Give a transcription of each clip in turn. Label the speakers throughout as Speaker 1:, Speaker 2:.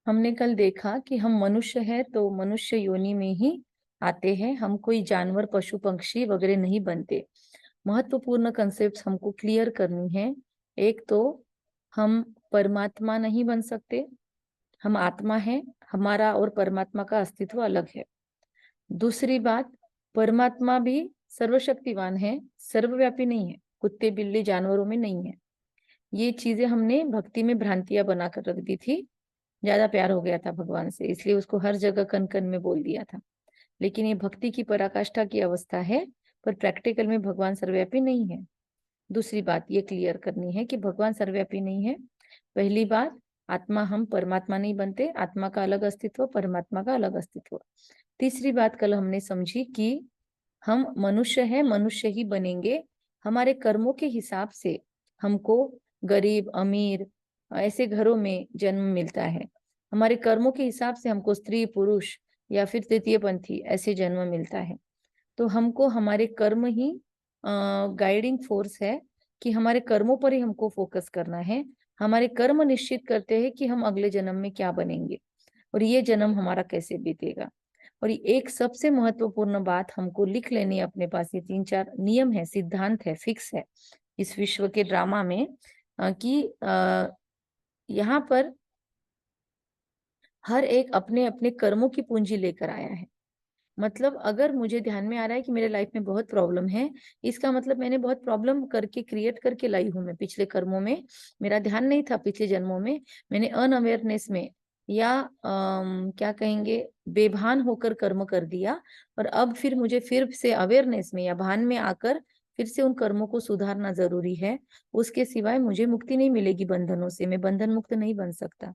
Speaker 1: हमने कल देखा कि हम मनुष्य है तो मनुष्य योनि में ही आते हैं। हम कोई जानवर, पशु, पक्षी वगैरह नहीं बनते। महत्वपूर्ण कंसेप्ट हमको क्लियर करनी है। एक तो हम परमात्मा नहीं बन सकते, हम आत्मा है। हमारा और परमात्मा का अस्तित्व अलग है। दूसरी बात, परमात्मा भी सर्वशक्तिवान है, सर्वव्यापी नहीं है, कुत्ते बिल्ली जानवरों में नहीं है। ये चीजें हमने भक्ति में भ्रांतियां बनाकर रख दी थी। ज्यादा प्यार हो गया था भगवान से, इसलिए उसको हर जगह कन कन में बोल दिया था। लेकिन ये भक्ति की पराकाष्ठा की अवस्था है, पर प्रैक्टिकल में भगवान सर्वव्यापी नहीं है। दूसरी बात ये क्लियर करनी है कि भगवान सर्वव्यापी नहीं है। पहली बात, आत्मा, हम परमात्मा नहीं बनते। आत्मा का अलग अस्तित्व, परमात्मा का अलग अस्तित्व। तीसरी बात कल हमने समझी कि हम मनुष्य हैं, मनुष्य ही बनेंगे। हमारे कर्मों के हिसाब से हमको गरीब अमीर ऐसे घरों में जन्म मिलता है। हमारे कर्मों के हिसाब से हमको स्त्री पुरुष या फिर तृतीय पंथी ऐसे जन्म मिलता है। तो हमको हमारे कर्म ही गाइडिंग फोर्स है कि हमारे कर्मों पर ही हमको फोकस करना है। हमारे कर्म निश्चित करते हैं कि हम अगले जन्म में क्या बनेंगे और ये जन्म हमारा कैसे बीतेगा। और एक सबसे महत्वपूर्ण बात हमको लिख लेनी है अपने पास, ये 3-4 नियम है, सिद्धांत है, फिक्स है इस विश्व के ड्रामा में, कि यहाँ पर हर एक अपने अपने कर्मों की पूंजी लेकर आया है। मतलब अगर मुझे ध्यान में आ रहा है कि मेरे लाइफ में बहुत प्रॉब्लम है, इसका मतलब मैंने बहुत प्रॉब्लम करके क्रिएट करके लाई हूं। मैं पिछले कर्मों में मेरा ध्यान नहीं था, पिछले जन्मों में मैंने अनअवेयरनेस में या क्या कहेंगे, बेभान होकर कर्म कर दिया। और अब फिर मुझे फिर से अवेयरनेस में या भान में आकर फिर से उन कर्मों को सुधारना जरूरी है। उसके सिवाय मुझे मुक्ति नहीं मिलेगी बंधनों से, मैं बंधन मुक्त नहीं बन सकता।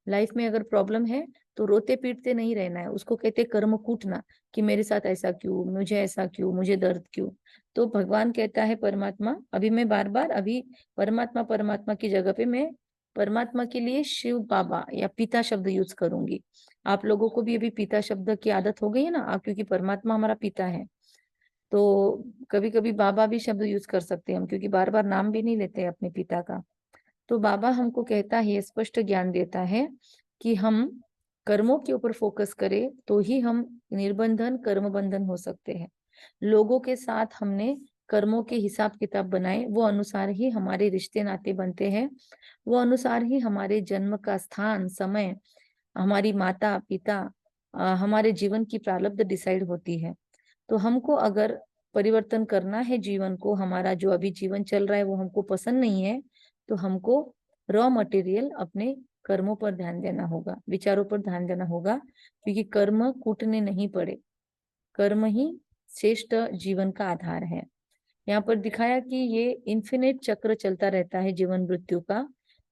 Speaker 1: लाइफ में अगर प्रॉब्लम है तो रोते पीटते नहीं रहना है, उसको कहते कर्म कूटना, कि मेरे साथ ऐसा क्यों, मुझे ऐसा क्यों, मुझे दर्द क्यों। तो भगवान कहता है परमात्मा, अभी मैं बार बार अभी परमात्मा परमात्मा की जगह पे मैं परमात्मा के लिए शिव बाबा या पिता शब्द यूज करूंगी। आप लोगों को भी अभी पिता शब्द की आदत हो गई है ना, आप, क्योंकि परमात्मा हमारा पिता है। तो कभी कभी बाबा भी शब्द यूज कर सकते हैं हम, क्योंकि बार बार नाम भी नहीं लेते अपने पिता का। तो बाबा हमको कहता है, स्पष्ट ज्ञान देता है कि हम कर्मों के ऊपर फोकस करें तो ही हम निर्बंधन कर्म बंधन हो सकते हैं। लोगों के साथ हमने कर्मों के हिसाब किताब बनाए, वो अनुसार ही हमारे रिश्ते नाते बनते हैं। वो अनुसार ही हमारे जन्म का स्थान समय, हमारी माता पिता, हमारे जीवन की प्रारब्ध डिसाइड होती है। तो हमको अगर परिवर्तन करना है जीवन को, हमारा जो अभी जीवन चल रहा है वो हमको पसंद नहीं है, तो हमको रॉ मटेरियल अपने कर्मों पर ध्यान देना होगा, विचारों पर ध्यान देना होगा। क्योंकि कर्म कूटने नहीं पड़े, कर्म ही श्रेष्ठ जीवन का आधार है। यहाँ पर दिखाया कि ये इन्फिनिट चक्र चलता रहता है जीवन मृत्यु का।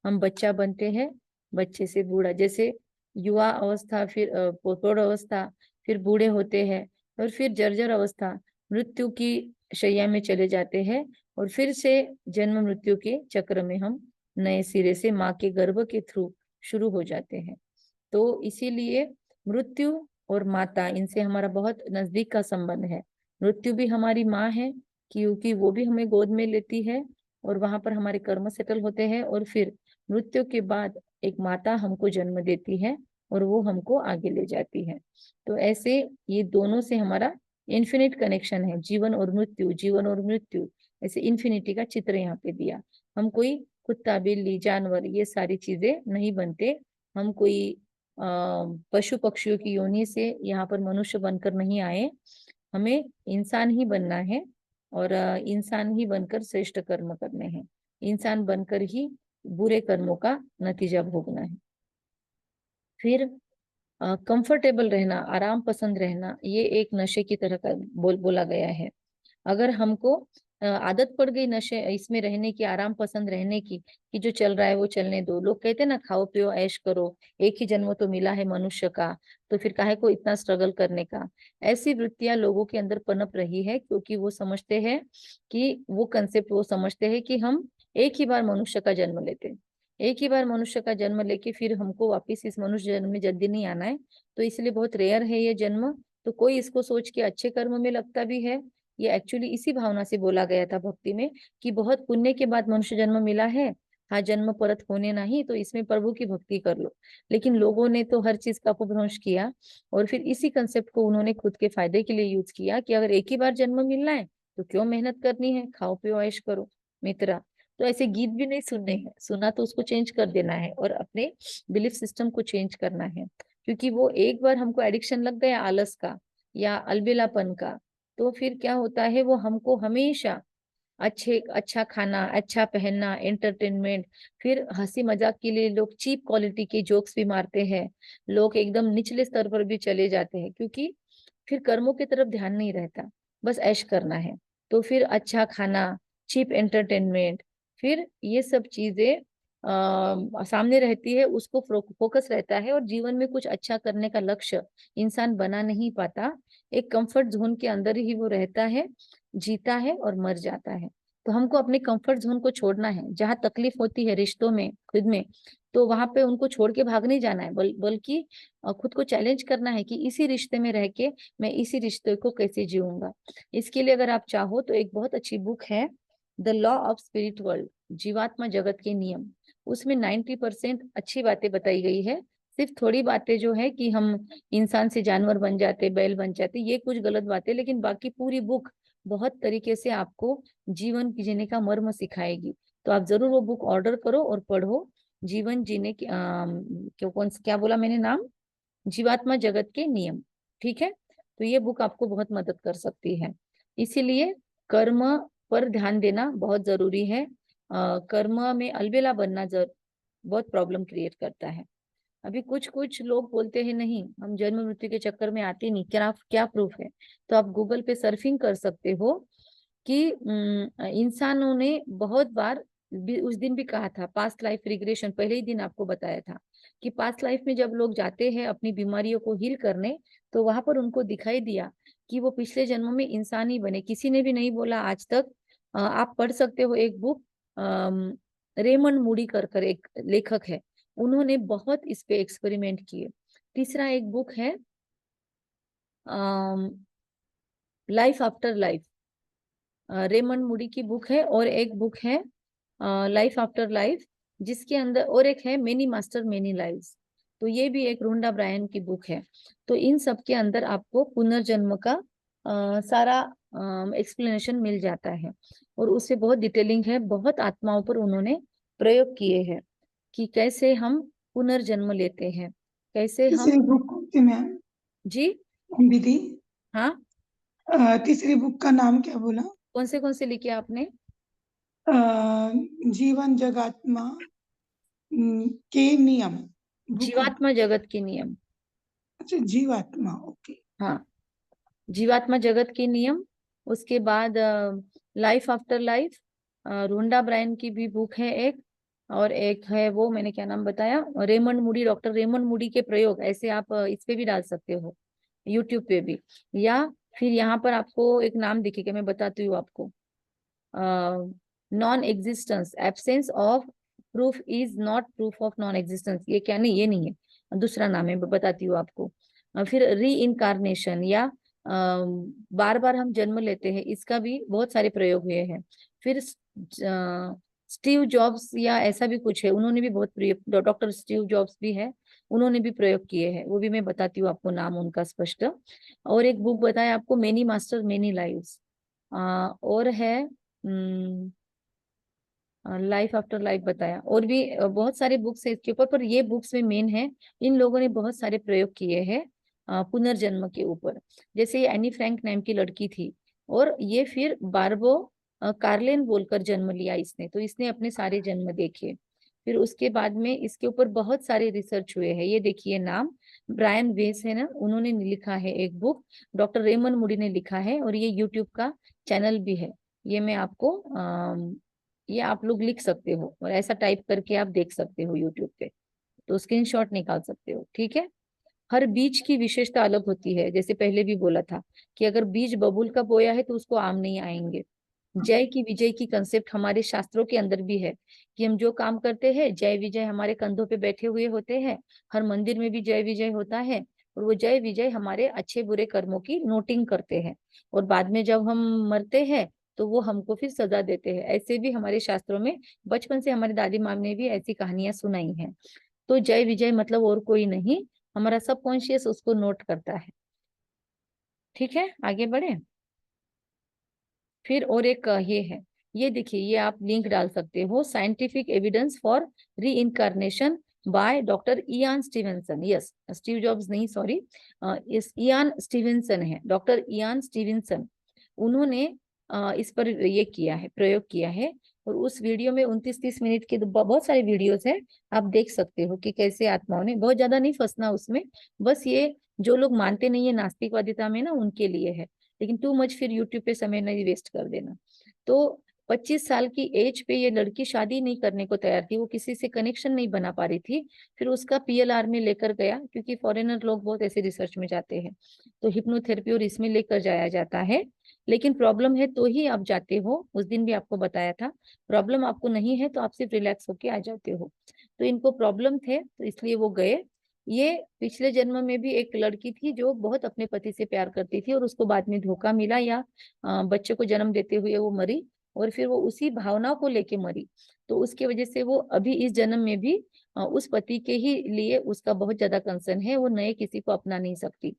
Speaker 1: हम बच्चा बनते हैं, बच्चे से बूढ़ा, जैसे युवा अवस्था, फिर प्रौढ़ अवस्था, फिर बूढ़े होते हैं, और फिर जर्जर अवस्था, मृत्यु की शैया में चले जाते हैं। और फिर से जन्म मृत्यु के चक्र में हम नए सिरे से माँ के गर्भ के थ्रू शुरू हो जाते हैं। तो इसीलिए मृत्यु और माता, इनसे हमारा बहुत नजदीक का संबंध है। मृत्यु भी हमारी माँ है, क्योंकि वो भी हमें गोद में लेती है और वहां पर हमारे कर्म सेटल होते हैं। और फिर मृत्यु के बाद एक माता हमको जन्म देती है और वो हमको आगे ले जाती है। तो ऐसे ये दोनों से हमारा इन्फिनिट कनेक्शन है, जीवन और मृत्यु, जीवन और मृत्यु, ऐसे इन्फिनिटी का चित्र यहाँ पे दिया। हम कोई कुत्ता बिल्ली जानवर ये सारी चीजें नहीं बनते। हम कोई पशु पक्षियों की योनि से यहाँ पर मनुष्य बनकर नहीं आए। हमें इंसान ही बनना है और इंसान ही बनकर श्रेष्ठ कर्म करने हैं। इंसान बनकर ही बुरे कर्मों का नतीजा भोगना है। फिर कंफर्टेबल रहना, आराम पसंद रहना, ये एक नशे की तरह का बोला गया है। अगर हमको आदत पड़ गई नशे इसमें रहने की, आराम पसंद रहने की, कि जो चल रहा है वो चलने दो, लोग कहते हैं ना खाओ पियो ऐश करो, एक ही जन्म तो मिला है मनुष्य का, तो फिर काहे को इतना स्ट्रगल करने का। ऐसी वृत्तियां लोगों के अंदर पनप रही है, क्योंकि वो समझते हैं कि वो कंसेप्ट, वो समझते हैं कि हम एक ही बार मनुष्य का जन्म लेते हैं, एक ही बार मनुष्य का जन्म लेके फिर हमको वापिस इस मनुष्य जन्म में जल्दी नहीं आना है। तो इसलिए बहुत रेयर है ये जन्म। तो कोई इसको सोच के अच्छे कर्म में लगता भी है। ये एक्चुअली इसी भावना से बोला गया था भक्ति में, कि बहुत पुण्य के बाद मनुष्य जन्म मिला है, हा जन्म परत होने नहीं, तो इसमें प्रभु की भक्ति कर लो। लेकिन लोगों ने तो हर चीज का अपभ्रंश किया, और फिर इसी कंसेप्ट को उन्होंने खुद के फायदे के लिए यूज किया कि अगर एक ही बार जन्म मिलना है तो क्यों मेहनत करनी है, खाओ पियो ऐश करो मित्रा। तो ऐसे गीत भी नहीं सुनने हैं, सुना तो उसको चेंज कर देना है और अपने बिलीफ सिस्टम को चेंज करना है। क्योंकि वो एक बार हमको एडिक्शन लग गया आलस का या अलबेलापन का, तो फिर क्या होता है, वो हमको हमेशा अच्छा खाना, अच्छा पहनना, एंटरटेनमेंट, फिर हंसी मजाक के लिए लोग चीप क्वालिटी के जोक्स भी मारते हैं, लोग एकदम निचले स्तर पर भी चले जाते हैं, क्योंकि फिर कर्मों की तरफ ध्यान नहीं रहता, बस ऐश करना है। तो फिर अच्छा खाना, चीप एंटरटेनमेंट, फिर ये सब चीजें सामने रहती है, उसको फोकस रहता है, और जीवन में कुछ अच्छा करने का लक्ष्य इंसान बना नहीं पाता। एक कंफर्ट जोन के अंदर ही वो रहता है, जीता है और मर जाता है। तो हमको अपने कंफर्ट जोन को छोड़ना है, जहाँ तकलीफ होती है रिश्तों में, खुद में, तो वहां पे उनको छोड़ के भाग नहीं जाना है, बल्कि खुद को चैलेंज करना है कि इसी रिश्ते में रह के मैं इसी रिश्ते को कैसे जीऊंगा। इसके लिए अगर आप चाहो तो एक बहुत अच्छी बुक है, the law of spirit world, जीवात्मा जगत के नियम। उसमें 90% अच्छी बातें बताई गई है। सिर्फ थोड़ी बातें जो है कि हम इंसान से जानवर बन जाते, बैल बन जाते, ये कुछ गलत बातें, लेकिन बाकी पूरी बुक बहुत तरीके से आपको जीवन जीने का मर्म सिखाएगी। तो आप जरूर वो बुक ऑर्डर करो और पढ़ो। जीवन जीने की क्या बोला मैंने नाम, जीवात्मा जगत के नियम। ठीक है, तो ये बुक आपको बहुत मदद कर सकती है। इसीलिए कर्म पर ध्यान देना बहुत जरूरी है। कर्म में अलबेला बनना बहुत प्रॉब्लम क्रिएट करता है। अभी कुछ कुछ लोग बोलते हैं नहीं हम जन्म मृत्यु के चक्कर में आते नहीं, क्या क्या प्रूफ है? तो आप गूगल पे सर्फिंग कर सकते हो कि इंसानों ने बहुत बार उस दिन भी कहा था, पास्ट लाइफ रिग्रेशन, पहले ही दिन आपको बताया था कि पास्ट लाइफ में जब लोग जाते हैं अपनी बीमारियों को हील करने, तो वहां पर उनको दिखाई दिया कि वो पिछले जन्म में इंसान ही बने। किसी ने भी नहीं बोला आज तक। आप पढ़ सकते हो एक बुक, रेमंड मूडी कर एक लेखक है, उन्होंने बहुत इस पे एक्सपेरिमेंट किए। तीसरा एक बुक है life after life, Raymond Moody की बुक है, और एक बुक है लाइफ आफ्टर लाइफ, जिसके अंदर और एक है मेनी मास्टर मेनी लाइव्स। तो ये भी एक रोंडा ब्रायन की बुक है। तो इन सब के अंदर आपको पुनर्जन्म का सारा एक्सप्लेनेशन मिल जाता है, और उससे बहुत डिटेलिंग है, बहुत आत्माओं पर उन्होंने प्रयोग किए हैं कि कैसे हम पुनर्जन्म लेते हैं, कैसे हम।
Speaker 2: तीसरी बुक कौन सी मैम?
Speaker 1: जी
Speaker 2: विधि।
Speaker 1: हाँ,
Speaker 2: तीसरी बुक का नाम क्या बोला?
Speaker 1: कौन से लिखे आपने?
Speaker 2: अ, जीवन जगात्मा के नियम बुक।
Speaker 1: जीवात्मा जगत के नियम।
Speaker 2: अच्छा, जीवात्मा, ओके।
Speaker 1: हाँ, जीवात्मा जगत के नियम। उसके बाद लाइफ आफ्टर लाइफ, रोंडा ब्रायन की भी बुक है एक, और एक है वो मैंने क्या नाम बताया, Raymond Moody, doctor Raymond Moody के प्रयोग, ऐसे आप इस पे भी डाल सकते हो, यूट्यूब पे भी। या फिर यहाँ पर आपको एक नाम दिखेगा, मैं बताती हूँ आपको, non existence, absence of proof is not proof of non existence. ये क्या, नहीं ये नहीं है, दूसरा नाम है, मैं बताती हूँ आपको। फिर री इनकारनेशन, या बार बार हम जन्म लेते हैं, इसका भी बहुत सारे प्रयोग हुए हैं। फिर स्टीव जॉब्स या ऐसा भी कुछ है, उन्होंने भी बहुत प्रयोग, डॉक्टर स्टीव जॉब्स भी है, उन्होंने भी प्रयोग किए हैं, वो भी मैं बताती हूँ आपको नाम उनका स्पष्ट। और एक बुक बताया आपको, मेनी मास्टर मेनी लाइव्स, और है लाइफ आफ्टर लाइफ बताया, और भी बहुत सारे बुक्स है इसके ऊपर, पर ये बुक्स में मेन है, इन लोगों ने बहुत सारे प्रयोग किए हैं पुनर्जन्म के ऊपर। जैसे ये एनी फ्रैंक नाम की लड़की थी, और ये फिर बारबो कार्लेन बोलकर जन्म लिया इसने, तो इसने अपने सारे जन्म देखे। फिर उसके बाद में इसके ऊपर बहुत सारे रिसर्च हुए हैं, ये देखिए नाम, ब्रायन वेस है ना, उन्होंने लिखा है एक बुक, डॉक्टर रेमन मूडी ने लिखा है, और ये यूट्यूब का चैनल भी है। ये मैं आपको ये आप लोग लिख सकते हो, और ऐसा टाइप करके आप देख सकते हो यूट्यूब पे, तो स्क्रीनशॉट निकाल सकते हो। ठीक है, हर बीज की विशेषता अलग होती है, जैसे पहले भी बोला था कि अगर बीज बबूल का बोया है तो उसको आम नहीं आएंगे। जय की विजय की कंसेप्ट हमारे शास्त्रों के अंदर भी है कि हम जो काम करते हैं, जय विजय हमारे कंधों पे बैठे हुए होते हैं। हर मंदिर में भी जय विजय होता है, और वो जय विजय हमारे अच्छे बुरे कर्मों की नोटिंग करते हैं, और बाद में जब हम मरते हैं तो वो हमको फिर सजा देते हैं। ऐसे भी हमारे शास्त्रों में बचपन से हमारी दादी माँ ने भी ऐसी कहानियां सुनाई हैं। तो जय विजय मतलब और कोई नहीं, हमारा सबकॉन्शियस उसको नोट करता है। ठीक है, आगे बढ़े। फिर और एक ये है, ये देखिए, ये आप लिंक डाल सकते हो, साइंटिफिक एविडेंस फॉर री incarnation by doctor Ian Stevenson. Yes, Steve jobs नहीं, सॉरी, इस इयान स्टीवेंसन है, डॉक्टर इयान स्टीवेंसन। उन्होंने इस पर ये किया है, प्रयोग किया है। और उस वीडियो में 29-30 मिनट के बहुत सारे वीडियोस हैं, आप देख सकते हो कि कैसे आत्माओं ने, बहुत ज्यादा नहीं फंसना उसमें, बस ये जो लोग मानते नहीं है नास्तिकवादिता में ना, उनके लिए है। लेकिन टू मच फिर यूट्यूब पे समय नहीं वेस्ट कर देना। तो 25 साल की एज पे ये लड़की शादी नहीं करने को तैयार थी, वो किसी से कनेक्शन नहीं बना पा रही थी। फिर उसका पीएलआर में लेकर गया, क्योंकि फॉरेनर लोग बहुत ऐसे रिसर्च में जाते हैं, तो हिप्नोथेरेपी और इसमें लेकर जाया जाता है। लेकिन प्रॉब्लम है तो ही आप जाते हो, उस दिन भी आपको बताया था। प्रॉब्लम आपको नहीं है तो आप सिर्फ रिलैक्स होके आ जाते हो। तो इनको प्रॉब्लम थे तो इसलिए वो गए। ये पिछले जन्म में भी एक लड़की थी जो बहुत अपने पति से प्यार करती थी, और उसको बाद में धोखा मिला, या बच्चे को जन्म देते हुए वो मरी, और फिर वो उसी भावना को लेके मरी। तो उसके वजह से वो अभी इस जन्म में भी उस पति के ही लिए उसका बहुत ज्यादा कंसर्न है, वो नए किसी को अपना नहीं सकती।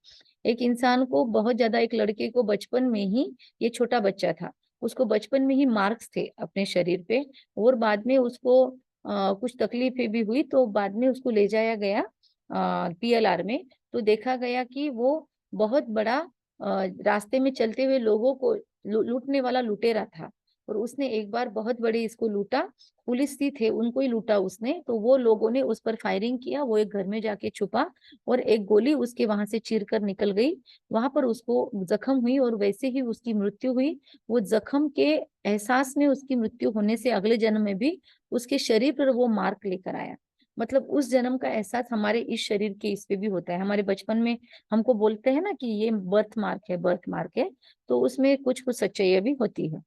Speaker 1: एक इंसान को बहुत ज्यादा, एक लड़के को बचपन में ही, ये छोटा बच्चा था, उसको बचपन में ही मार्क्स थे अपने शरीर पे, और बाद में उसको कुछ तकलीफें भी हुई, तो बाद में उसको ले जाया गया पीएलआर में। तो देखा गया कि वो बहुत बड़ा रास्ते में चलते हुए लोगों को लूटने वाला लुटेरा था, और उसने एक बार बहुत बड़ी इसको लूटा। पुलिस ही थे, उनको ही लूटा उसने, तो वो लोगों ने उस पर फायरिंग किया, वो एक घर में जाके छुपा, और एक गोली उसके वहां से चीर कर निकल गई। वहां पर उसको जख्म हुई और वैसे ही उसकी मृत्यु हुई। वो जख्म के एहसास में उसकी मृत्यु होने से अगले जन्म में भी उसके शरीर पर वो मार्क लेकर आया। मतलब उस जन्म का एहसास हमारे इस शरीर के इस पे भी होता है। हमारे बचपन में हमको बोलते हैं ना कि ये बर्थ मार्क है, बर्थ मार्क है, तो उसमें कुछ कुछ सच्चाई भी होती है।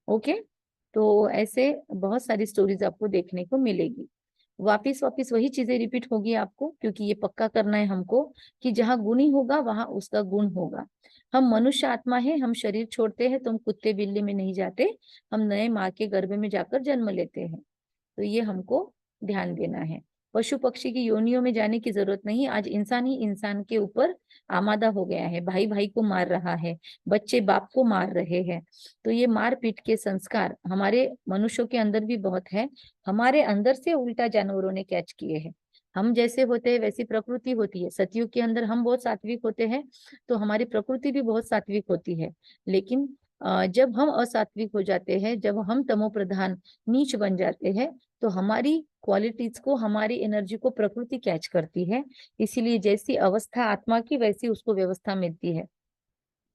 Speaker 1: ओके, तो ऐसे बहुत सारी स्टोरीज आपको देखने को मिलेगी। वापिस वापिस वही चीजें रिपीट होगी आपको, क्योंकि ये पक्का करना है हमको कि जहाँ गुणी होगा वहां उसका गुण होगा। हम मनुष्य आत्मा है, हम शरीर छोड़ते हैं तो हम कुत्ते बिल्ली में नहीं जाते, हम नए माँ के गर्भ में जाकर जन्म लेते हैं। तो ये हमको ध्यान देना है। पशु पक्षी की योनियों में जाने की जरूरत नहीं, आज इंसान ही इंसान के ऊपर आमादा हो गया है, भाई भाई को मार रहा है, बच्चे बाप को मार रहे हैं। तो ये मार पीट के संस्कार हमारे मनुष्यों के अंदर भी बहुत है, हमारे अंदर से उल्टा जानवरों ने कैच किए हैं। हम जैसे होते हैं वैसी प्रकृति होती है, सतयुग के अंदर हम बहुत सात्विक होते हैं, तो हमारी प्रकृति भी बहुत सात्विक होती है। लेकिन जब हम असात्विक हो जाते हैं, जब हम तमो प्रधान नीच बन जाते हैं, तो हमारी क्वालिटीज को, हमारी एनर्जी को प्रकृति कैच करती है। इसीलिए जैसी अवस्था आत्मा की वैसी उसको व्यवस्था मिलती है।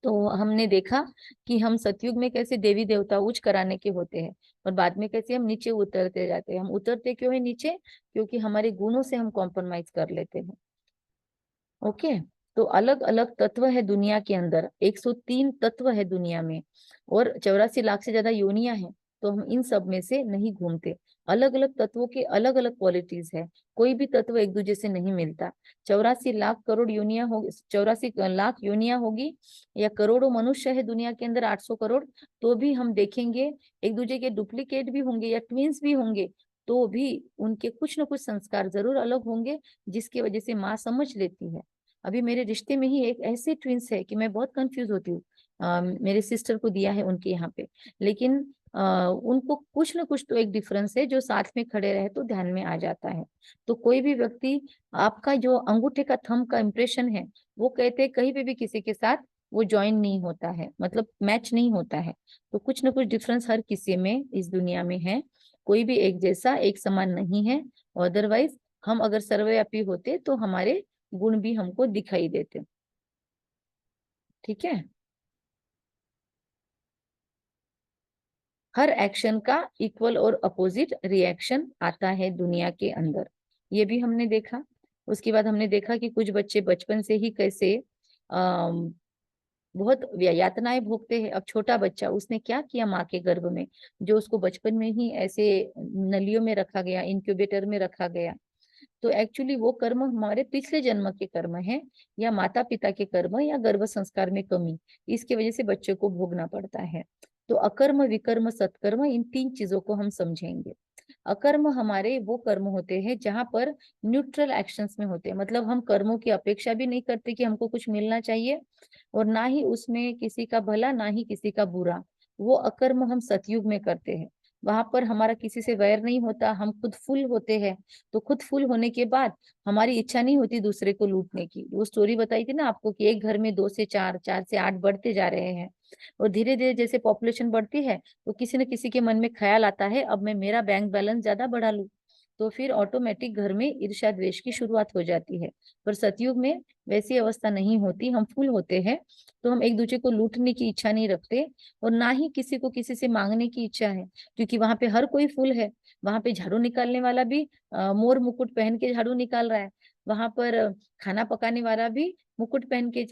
Speaker 1: तो हमने देखा कि हम सतयुग में कैसे देवी देवता उच्च कराने के होते हैं, और बाद में कैसे हम नीचे उतरते जाते हैं। हम उतरते क्यों है नीचे? क्योंकि हमारे गुणों से हम कॉम्प्रोमाइज कर लेते हैं। ओके, तो अलग अलग तत्व है दुनिया के अंदर, 103 तत्व है दुनिया में, और 84 लाख से ज्यादा योनियां हैं। तो हम इन सब में से नहीं घूमते। अलग अलग तत्वों के अलग अलग क्वालिटीज है, कोई भी तत्व एक दूसरे से नहीं मिलता। 84 लाख करोड़ योनियां होगी, 84 लाख योनियां होगी, या करोड़ों मनुष्य है दुनिया के अंदर, 800 करोड़, तो भी हम देखेंगे एक दूसरे के डुप्लीकेट भी होंगे या ट्विंस भी होंगे, तो भी उनके कुछ ना कुछ संस्कार जरूर अलग होंगे, जिसकी वजह से माँ समझ लेती है। अभी मेरे रिश्ते में ही एक ऐसे ट्विंस है कि मैं बहुत कंफ्यूज होती हूँ। मेरे सिस्टर को दिया है उनके यहाँ पे, लेकिन उनको कुछ ना कुछ तो एक डिफरेंस है, जो साथ में खड़े रहे तो ध्यान में आ जाता है। तो कोई भी व्यक्ति, आपका जो अंगूठे का थंब का इम्प्रेशन है, वो कहते हैं कहीं पे भी किसी के साथ वो ज्वाइन नहीं होता है, मतलब मैच नहीं होता है। तो कुछ ना कुछ डिफरेंस हर किसी में इस दुनिया में है, कोई भी एक जैसा एक समान नहीं है। अदरवाइज हम अगर सर्वव्यापी होते तो हमारे गुण भी हमको दिखाई देते। ठीक है, हर एक्शन का इक्वल और अपोजिट रिएक्शन आता है दुनिया के अंदर, ये भी हमने देखा। उसके बाद हमने देखा कि कुछ बच्चे बचपन से ही कैसे बहुत यातनाएं भोगते हैं। अब छोटा बच्चा, उसने क्या किया माँ के गर्भ में, जो उसको बचपन में ही ऐसे नलियों में रखा गया, इंक्यूबेटर में रखा गया। तो एक्चुअली वो कर्म हमारे पिछले जन्म के कर्म है, या माता पिता के कर्म, या गर्भ संस्कार में कमी, इसकी वजह से बच्चे को भोगना पड़ता है। तो अकर्म, विकर्म, सत्कर्म, इन 3 चीजों को हम समझेंगे। अकर्म हमारे वो कर्म होते हैं जहां पर न्यूट्रल एक्शंस में होते हैं, मतलब हम कर्मों की अपेक्षा भी नहीं करते कि हमको कुछ मिलना चाहिए, और ना ही उसमें किसी का भला ना ही किसी का बुरा। वो अकर्म हम सतयुग में करते हैं। वहां पर हमारा किसी से वैर नहीं होता, हम खुद फुल होते हैं। तो खुद फुल होने के बाद हमारी इच्छा नहीं होती दूसरे को लूटने की। वो स्टोरी बताई थी ना आपको कि एक घर में 2 से 4, 4 से 8 बढ़ते जा रहे हैं, और धीरे धीरे जैसे पॉपुलेशन बढ़ती है तो किसी न किसी के मन में ख्याल आता है अब मैं मेरा बैंक बैलेंस ज्यादा बढ़ा लूं। तो फिर ऑटोमेटिक घर में ईर्ष्या द्वेष की शुरुआत हो जाती है। पर सतयुग में वैसी अवस्था नहीं होती, हम फुल होते हैं। तो हम एक दूसरे को लूटने की इच्छा नहीं रखते, और ना ही किसी को किसी से मांगने की इच्छा है, क्योंकि वहां पे हर कोई फुल है। वहां पे झाड़ू निकालने वाला भी मोर मुकुट पहन के झाड़ू निकाल रहा है। वहां पर खाना पकाने वाला भी मुकुट पहन के,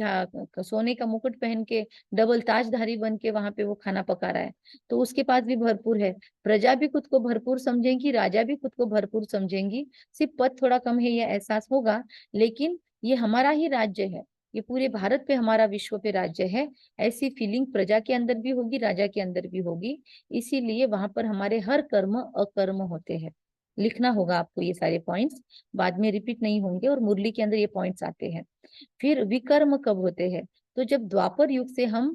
Speaker 1: सोने का मुकुट पहन के, डबल ताजधारी बन के वहां पे वो खाना पका रहा है। तो उसके पास भी भरपूर है। प्रजा भी खुद को भरपूर समझेंगी, राजा भी खुद को भरपूर समझेंगी। सिर्फ पद थोड़ा कम है ये एहसास होगा, लेकिन ये हमारा ही राज्य है, ये पूरे भारत पे हमारा, विश्व पे राज्य है। ऐसी फीलिंग प्रजा के अंदर भी होगी, राजा के अंदर भी होगी। इसीलिए वहां पर हमारे हर कर्म अकर्म होते हैं। लिखना होगा आपको ये सारे पॉइंट्स, बाद में रिपीट नहीं होंगे, और मुरली के अंदर ये पॉइंट्स आते हैं। फिर विकर्म कब होते हैं? तो जब द्वापर युग से हम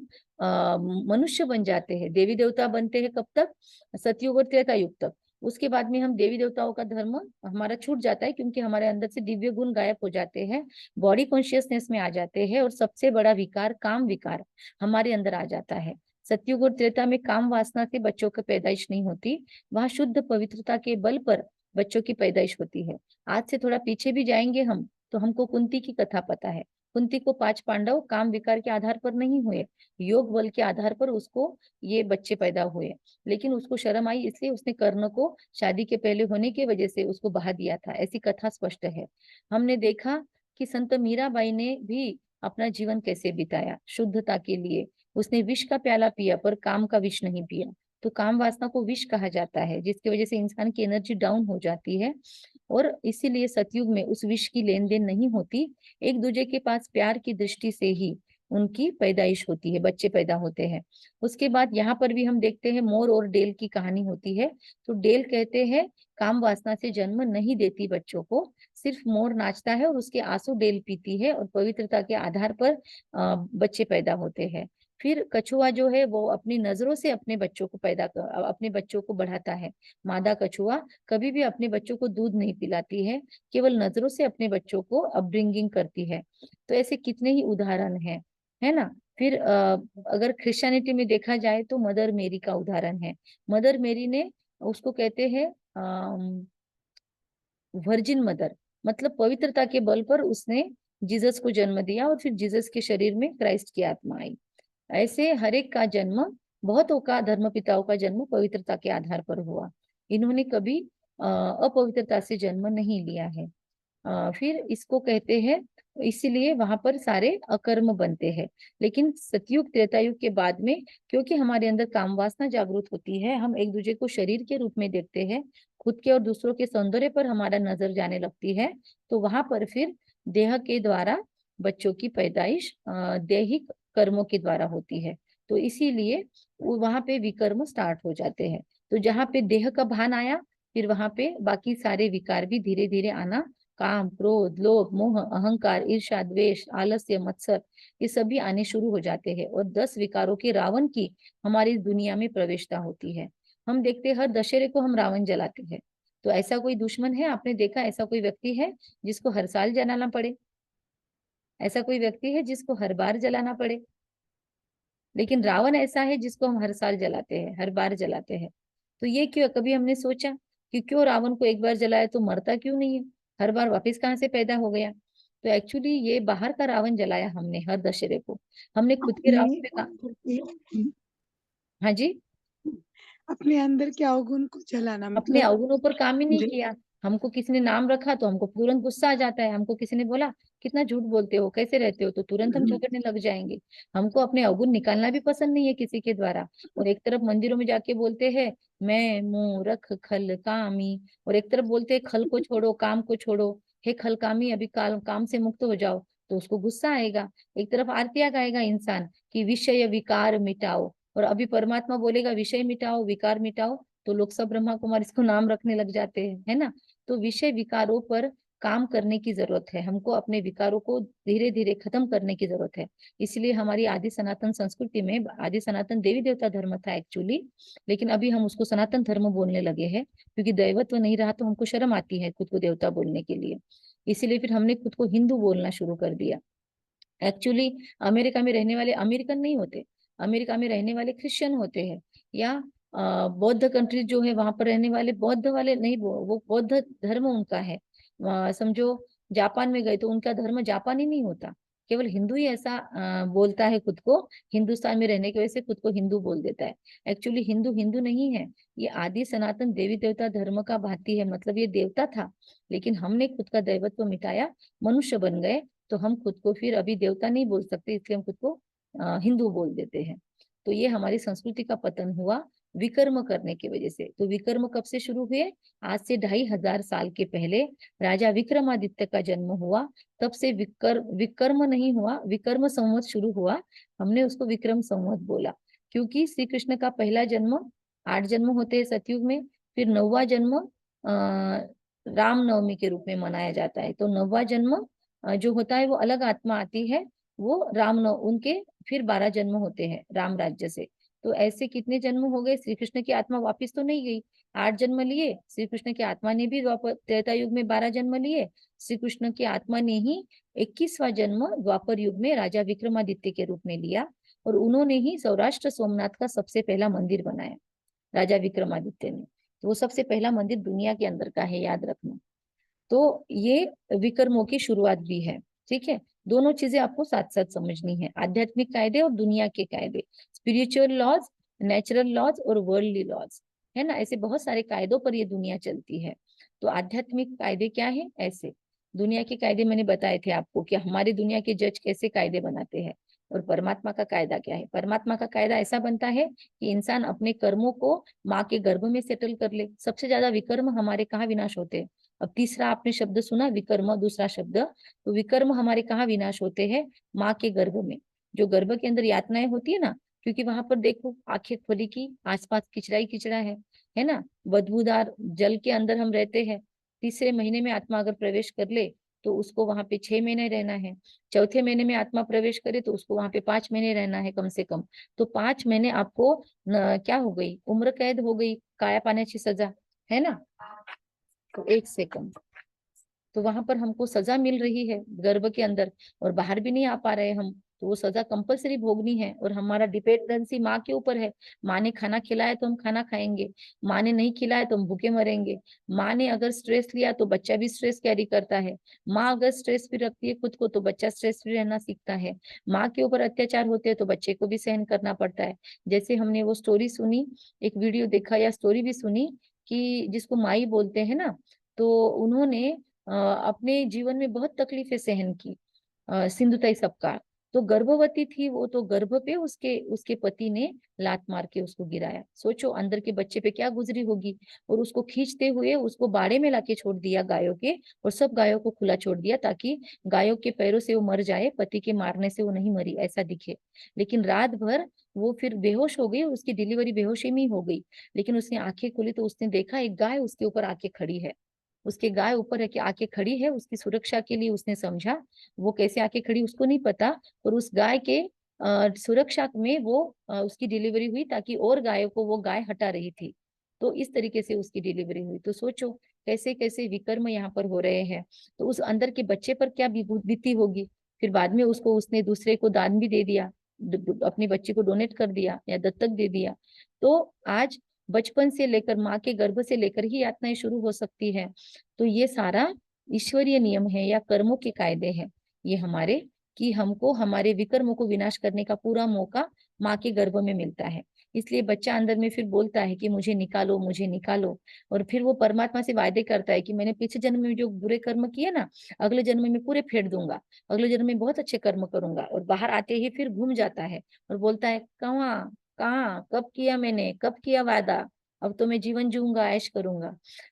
Speaker 1: मनुष्य बन जाते हैं, देवी देवता बनते हैं, कब तक? सतयुग और त्रेता युग तक। उसके बाद में हम देवी देवताओं का धर्म हमारा छूट जाता है, क्योंकि हमारे अंदर से दिव्य गुण गायब हो जाते हैं, बॉडी कॉन्शियसनेस में आ जाते हैं, और सबसे बड़ा विकार काम विकार हमारे अंदर आ जाता है। सतयुग और त्रेता में काम वासना से बच्चों की पैदाइश नहीं होती, वहां शुद्ध पवित्रता के बल पर बच्चों की पैदाइश होती है। आज से थोड़ा पीछे भी जाएंगे हम, तो हमको कुंती की कथा पता है। कुंती को 5 पांडव काम विकार के आधार पर नहीं हुए, योग बल के आधार पर उसको ये बच्चे पैदा हुए। लेकिन उसको शर्म आई, इसलिए उसने कर्ण को शादी के पहले होने की वजह से उसको बहा दिया था, ऐसी कथा स्पष्ट है। हमने देखा कि संत मीराबाई ने भी अपना जीवन कैसे बिताया शुद्धता के लिए। उसने विष का प्याला पिया, पर काम का विष नहीं पिया। तो काम वासना को विष कहा जाता है, जिसकी वजह से इंसान की एनर्जी डाउन हो जाती है, और इसीलिए सतयुग में उस विष की लेन देन नहीं होती। एक दूसरे के पास प्यार की दृष्टि से ही उनकी पैदाइश होती है, बच्चे पैदा होते हैं। उसके बाद यहाँ पर भी हम देखते हैं मोर और डेल की कहानी होती है। तो डेल कहते हैं काम वासना से जन्म नहीं देती बच्चों को, सिर्फ मोर नाचता है और उसके आंसू डेल पीती है, और पवित्रता के आधार पर बच्चे पैदा होते हैं। फिर कछुआ जो है वो अपनी नजरों से अपने बच्चों को अपने बच्चों को बढ़ाता है। मादा कछुआ कभी भी अपने बच्चों को दूध नहीं पिलाती है, केवल नजरों से अपने बच्चों को अपब्रिंगिंग करती है। तो ऐसे कितने ही उदाहरण हैं, है ना। फिर अगर क्रिश्चियनिटी में देखा जाए तो मदर मेरी का उदाहरण है। मदर मेरी ने, उसको कहते हैं वर्जिन मदर, मतलब पवित्रता के बल पर उसने जीसस को जन्म दिया, और फिर जीसस के शरीर में क्राइस्ट की आत्मा आई। ऐसे हर एक का जन्म, बहुतों का धर्म पिताओं का जन्म पवित्रता के आधार पर हुआ। इन्होंने कभी अपवित्रता से जन्म नहीं लिया है। फिर इसको कहते हैं, इसीलिए वहां पर सारे अकर्म बनते हैं। लेकिन सतयुग त्रेता युग के बाद में, क्योंकि हमारे अंदर काम वासना जागृत होती है, हम एक दूसरे को शरीर के रूप में देखते हैं, खुद के और दूसरों के सौंदर्य पर हमारा नजर जाने लगती है। तो वहां पर फिर देह के द्वारा बच्चों की पैदाइश दैहिक कर्मों के द्वारा होती है। तो इसीलिए वहां पे विकर्म स्टार्ट हो जाते हैं। तो जहाँ पे देह का भान आया, फिर वहां पे बाकी सारे विकार भी धीरे धीरे आना, काम, क्रोध, लोभ, मोह, अहंकार, ईर्ष्या, द्वेष, आलस्य, मत्सर, ये सभी आने शुरू हो जाते हैं, और 10 विकारों के रावण की हमारी इस दुनिया में प्रवेशता होती है। हम देखते हैं हर दशहरे को हम रावण जलाते हैं। तो ऐसा कोई दुश्मन है, आपने देखा ऐसा कोई व्यक्ति है जिसको हर साल जलाना पड़े? ऐसा कोई व्यक्ति है जिसको हर बार जलाना पड़े? लेकिन रावण ऐसा है जिसको हम हर साल जलाते हैं, हर बार जलाते हैं। तो ये क्यों? कभी हमने सोचा कि क्यों रावण को एक बार जलाया तो मरता क्यों नहीं है, हर बार वापस कहाँ से पैदा हो गया? तो एक्चुअली ये बाहर का रावण जलाया हमने हर दशहरे को, हमने खुद के
Speaker 2: अपने
Speaker 1: रावण पे
Speaker 2: अंदर के
Speaker 1: हाँ जी,
Speaker 2: अपने अंदर के अवगुण को जलाना
Speaker 1: अपने
Speaker 2: मतलब
Speaker 1: अवगुणों पर काम ही नहीं
Speaker 2: दे-
Speaker 1: किया। हमको किसी ने नाम रखा तो हमको तुरंत गुस्सा आ जाता है, हमको किसी ने बोला कितना झूठ बोलते हो, कैसे रहते हो, तो तुरंत हम झगड़ने लग जाएंगे। हमको अपने अवगुण निकालना भी पसंद नहीं है किसी के द्वारा। और एक तरफ मंदिरों में जाके बोलते हैं मैं मूर्ख खल कामी, और एक तरफ बोलते हैं खल को छोड़ो काम को छोड़ो, हे खल कामी अभी काम से मुक्त हो जाओ, तो उसको गुस्सा आएगा। एक तरफ आरतियां गाएगा इंसान कि विषय विकार मिटाओ, और अभी परमात्मा बोलेगा विषय मिटाओ, विकार मिटाओ, तो लोग सब ब्रह्मा कुमार इसको नाम रखने लग जाते हैं, है ना। तो विषय विकारों पर काम करने की जरूरत है, हमको अपने विकारों को धीरे धीरे खत्म करने की जरूरत है। इसलिए हमारी आदि सनातन संस्कृति में आदि सनातन देवी देवता धर्म था एक्चुअली, लेकिन अभी हम उसको सनातन धर्म बोलने लगे हैं, क्योंकि दैवत्व नहीं रहा तो हमको शर्म आती है खुद को देवता बोलने के लिए। इसीलिए फिर हमने खुद को हिंदू बोलना शुरू कर दिया। एक्चुअली अमेरिका में रहने वाले अमेरिकन नहीं होते, अमेरिका में रहने वाले क्रिश्चियन होते हैं, या बौद्ध कंट्री जो है वहां पर रहने वाले बौद्ध वाले नहीं, वो बौद्ध धर्म उनका है। समझो जापान में गए तो उनका धर्म जापानी नहीं होता, केवल हिंदू ही ऐसा बोलता है खुद को, हिंदुस्तान में रहने की वजह से खुद को हिंदू बोल देता है। एक्चुअली हिंदू हिंदू नहीं है, ये आदि सनातन देवी देवता धर्म का भांति है, मतलब ये देवता था, लेकिन हमने खुद का दैवत्व मिटाया, मनुष्य बन गए, तो हम खुद को फिर अभी देवता नहीं बोल सकते, इसलिए हम खुद को हिंदू बोल देते हैं। तो ये हमारी संस्कृति का पतन हुआ विकर्म करने की वजह से। तो विकर्म कब से शुरू हुए? आज से 2500 साल के पहले राजा विक्रमादित्य का जन्म हुआ, तब से विकर्म नहीं हुआ, विकर्म संवत शुरू हुआ। हमने उसको विक्रम संवत बोला, क्योंकि श्री कृष्ण का पहला जन्म, 8 जन्म होते हैं सतयुग में, फिर 9वां जन्म रामनवमी के रूप में मनाया जाता है। तो 9वां जन्म जो होता है वो अलग आत्मा आती है, वो राम नव उनके फिर 12 जन्म होते हैं राम राज्य से। तो ऐसे कितने जन्म हो गए? श्री कृष्ण की आत्मा वापिस तो नहीं गई, 8 जन्म लिए, श्री कृष्ण की आत्मा ने भी द्वापर त्रेता युग में 12 जन्म लिए, श्री कृष्ण की आत्मा ने ही 21वां जन्म द्वापर युग में राजा विक्रमादित्य के रूप में लिया, और उन्होंने ही सौराष्ट्र सोमनाथ का सबसे पहला मंदिर बनाया, राजा विक्रमादित्य ने। तो वो सबसे पहला मंदिर दुनिया के अंदर का है, याद रखना। तो ये विकर्मों की शुरुआत भी है, ठीक है। दोनों चीजें आपको साथ साथ समझनी है, आध्यात्मिक कायदे और दुनिया के कायदे, स्पिरिचुअल लॉज, नेचुरल लॉज और वर्ल्डली लॉज, है ना। ऐसे बहुत सारे कायदों पर ये दुनिया चलती है। तो आध्यात्मिक कायदे क्या है? ऐसे दुनिया के कायदे मैंने बताए थे आपको कि हमारी दुनिया के जज कैसे कायदे बनाते हैं। और परमात्मा का कायदा क्या है? परमात्मा का कायदा ऐसा बनता है कि इंसान अपने कर्मों को माँ के गर्भ में सेटल कर ले। सबसे ज्यादा विकर्म हमारे कहाँ विनाश होते हैं? अब तीसरा आपने शब्द सुना विकर्म, दूसरा शब्द, तो विकर्म हमारे कहाँ विनाश होते हैं? माँ के गर्भ में। जो गर्भ के अंदर यातनाएं होती है ना, क्योंकि वहां पर देखो आंखें खुली की, आसपास किचड़ा ही किचड़ा है ना, बदबूदार जल के अंदर हम रहते हैं। तीसरे महीने में आत्मा अगर प्रवेश कर ले तो उसको वहां पे 6 महीने रहना है। चौथे महीने में आत्मा प्रवेश करे तो उसको वहां पे 5 महीने रहना है कम से कम। तो 5 महीने आपको क्या हो गई? उम्र कैद हो गई, काया पाण्याची सजा, है ना। तो एक सेकंड, तो वहां पर हमको सजा मिल रही है गर्भ के अंदर, और बाहर भी नहीं आ पा रहे हम, तो वो सजा कंपलसरी भोगनी है। और हमारा डिपेंडेंसी माँ के ऊपर है, माँ ने खाना खिलाया तो हम खाना खाएंगे, माँ ने नहीं खिलाया तो हम भूखे मरेंगे। माँ ने अगर स्ट्रेस लिया तो बच्चा भी स्ट्रेस कैरी करता है, माँ अगर स्ट्रेस फ्री रखती है खुद को तो बच्चा स्ट्रेस फ्री रहना सीखता है। माँ के ऊपर अत्याचार होते हैं तो बच्चे को भी सहन करना पड़ता है। जैसे हमने वो स्टोरी सुनी, एक वीडियो देखा या स्टोरी भी सुनी, कि जिसको माई बोलते हैं ना, तो उन्होंने अपने जीवन में बहुत तकलीफें सहन की, सिंधुताई सपकाळ। तो गर्भवती थी वो, तो गर्भ पे उसके उसके पति ने लात मार के उसको गिराया। सोचो अंदर के बच्चे पे क्या गुजरी होगी। और उसको खींचते हुए उसको बाड़े में लाके छोड़ दिया गायों के, और सब गायों को खुला छोड़ दिया ताकि गायों के पैरों से वो मर जाए, पति के मारने से वो नहीं मरी ऐसा दिखे। लेकिन रात भर वो फिर बेहोश हो गई, उसकी डिलीवरी बेहोशी में ही हो गई। लेकिन उसने आंखें खोली तो उसने देखा एक गाय उसके ऊपर आके खड़ी है, उसके गाय ऊपर है कि आके खड़ी है, उसकी सुरक्षा के लिए उसने समझा। वो कैसे आके खड़ी उसको नहीं पता, पर उस गाय के सुरक्षा में वो उसकी डिलीवरी हुई, ताकि और गायों को वो गाय हटा रही थी। तो इस तरीके से उसकी डिलीवरी हुई। तो सोचो कैसे कैसे विकर्म यहाँ पर हो रहे हैं। तो उस अंदर के बच्चे पर क्या बीती होगी। फिर बाद में उसको उसने दूसरे को दान भी दे दिया, अपनी बच्ची को डोनेट कर दिया या दत्तक दे दिया। तो आज बचपन से लेकर माँ के गर्भ से लेकर ही यातनाएं शुरू हो सकती है। तो ये सारा ईश्वरीय नियम है या कर्मों के कायदे हैं ये हमारे, कि हमको हमारे विकर्मों को विनाश करने का पूरा मौका माँ के गर्भ में मिलता है। इसलिए बच्चा अंदर में फिर बोलता है कि मुझे निकालो, मुझे निकालो। और फिर वो परमात्मा से वायदे करता है कि मैंने पिछले जन्म में जो बुरे कर्म किए ना, अगले जन्म में पूरे फेर दूंगा, अगले जन्म में बहुत अच्छे कर्म करूंगा। और बाहर आते ही फिर घूम जाता है और बोलता है कहाँ कहाँ, कब किया मैंने, कब किया वादा, अब तो मैं जीवन जीऊंगा, ऐश करूंगा।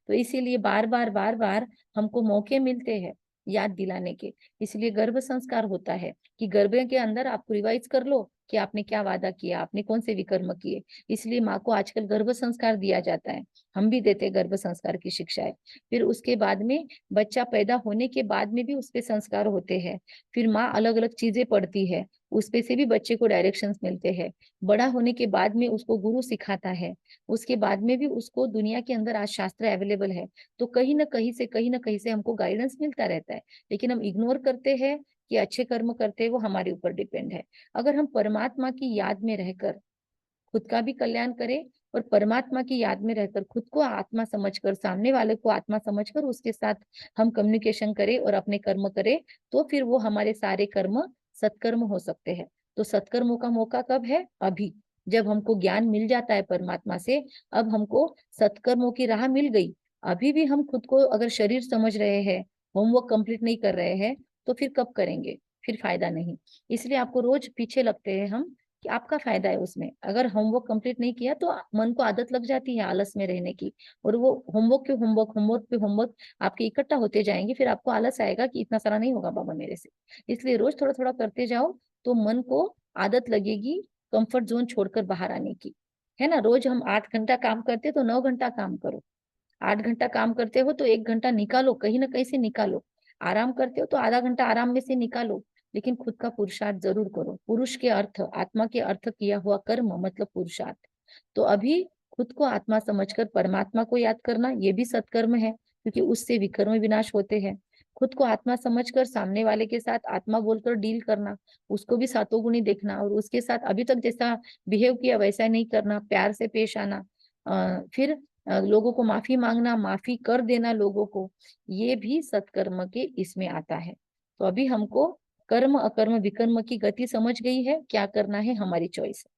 Speaker 1: तो इसीलिए बार बार हमको मौके मिलते हैं याद दिलाने के। इसलिए गर्भ संस्कार होता है कि गर्भ के अंदर आप रिवाइज कर लो, कि आपने क्या वादा किया, आपने कौन से विकर्म किए। इसलिए माँ को आजकल गर्भ संस्कार दिया जाता है, हम भी देते हैं गर्भ संस्कार की शिक्षाएं। फिर उसके बाद में बच्चा पैदा होने के बाद में भी उस पे संस्कार होते हैं। फिर माँ अलग अलग चीजें पढ़ती है, उस पे से भी बच्चे को डायरेक्शंस मिलते हैं। बड़ा होने के बाद में उसको गुरु सिखाता है, उसके बाद में भी उसको दुनिया के अंदर आज शास्त्र अवेलेबल है, तो कहीं ना कहीं से हमको गाइडेंस मिलता रहता है। लेकिन हम इग्नोर करते हैं कि अच्छे कर्म करते हैं, वो हमारे ऊपर डिपेंड है। अगर हम परमात्मा की याद में रहकर खुद का भी कल्याण करें और परमात्मा की याद में रहकर खुद को आत्मा समझकर सामने वाले को आत्मा समझकर उसके साथ हम कम्युनिकेशन करें और अपने कर्म करें, तो फिर वो हमारे सारे कर्म सत्कर्म हो सकते हैं। तो सत्कर्मों का मौका कब है? अभी, जब हमको ज्ञान मिल जाता है परमात्मा से, अब हमको सत्कर्मों की राह मिल गई। अभी भी हम खुद को अगर शरीर समझ रहे हैं, होमवर्क कंप्लीट नहीं कर रहे हैं, तो फिर कब करेंगे? फिर फायदा नहीं। इसलिए आपको रोज पीछे लगते हैं हम कि आपका फायदा है उसमें। अगर होमवर्क कंप्लीट नहीं किया तो मन को आदत लग जाती है आलस में रहने की, और वो होमवर्क के होमवर्क, होमवर्क पे होमवर्क आपके इकट्ठा होते जाएंगे। फिर आपको आलस आएगा कि इतना सारा नहीं होगा बाबा मेरे से। इसलिए रोज थोड़ा थोड़ा करते जाओ, तो मन को आदत लगेगी कंफर्ट जोन छोड़कर बाहर आने की। है ना? रोज हम 8 घंटा काम करते तो 9 घंटा काम करो। 8 घंटा काम करते हो तो 1 घंटा निकालो, कहीं ना कहीं से निकालो। आराम करते हो तो आधा घंटा आराम में से निकालो, लेकिन खुद का पुरुषार्थ जरूर करो। पुरुष के अर्थ, आत्मा के अर्थ किया हुआ कर्म मतलब पुरुषार्थ। तो अभी खुद को आत्मा समझकर परमात्मा को याद करना, ये भी सत्कर्म है, क्योंकि उससे विकर्म विनाश होते हैं। खुद को आत्मा समझकर सामने वाले के साथ आत्मा बोलकर डील करना, उसको भी सातों गुणी देखना, और उसके साथ अभी तक जैसा बिहेव किया वैसा नहीं करना, प्यार से पेश आना। फिर लोगों को माफी मांगना, माफी कर देना लोगों को, ये भी सत्कर्म के इसमें आता है। तो अभी हमको कर्म अकर्म विकर्म की गति समझ गई है, क्या करना है हमारी चॉइस है।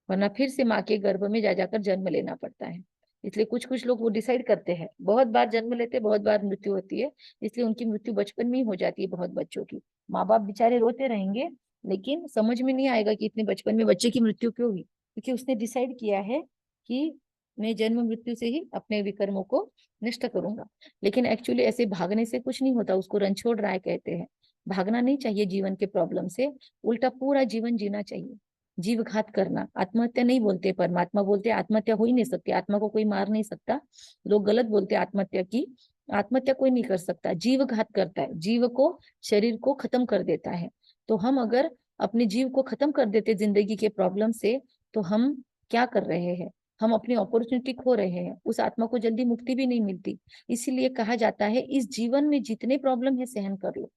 Speaker 1: वरना फिर से माँ के गर्भ में जा जाकर जन्म लेना पड़ता है। इसलिए कुछ कुछ लोग वो डिसाइड करते हैं, बहुत बार जन्म लेते, बहुत बार मृत्यु होती है, इसलिए उनकी मृत्यु बचपन में ही हो जाती है बहुत बच्चों की। माँ बाप बेचारे रोते रहेंगे, लेकिन समझ में नहीं आएगा कि इतने बचपन में बच्चे की मृत्यु क्यों हुई, क्योंकि उसने डिसाइड किया है कि मैं जन्म मृत्यु से ही अपने विकर्मों को नष्ट करूंगा। लेकिन एक्चुअली ऐसे भागने से कुछ नहीं होता, उसको रणछोड़ राय कहते हैं। भागना नहीं चाहिए जीवन के प्रॉब्लम से, उल्टा पूरा जीवन जीना चाहिए। जीव घात करना, आत्महत्या नहीं बोलते, परमात्मा बोलते आत्महत्या हो ही नहीं सकती, आत्मा को कोई मार नहीं सकता। लोग गलत बोलते आत्महत्या की। आत्महत्या कोई नहीं कर सकता, जीव घात करता है, जीव को, शरीर को खत्म कर देता है। तो हम अगर अपने जीव को खत्म कर देते जिंदगी के प्रॉब्लम से, तो हम क्या कर रहे हैं? हम अपनी अपॉर्चुनिटी खो रहे हैं, उस आत्मा को जल्दी मुक्ति भी नहीं मिलती। इसीलिए कहा जाता है इस जीवन में जितने प्रॉब्लम है सहन कर लो,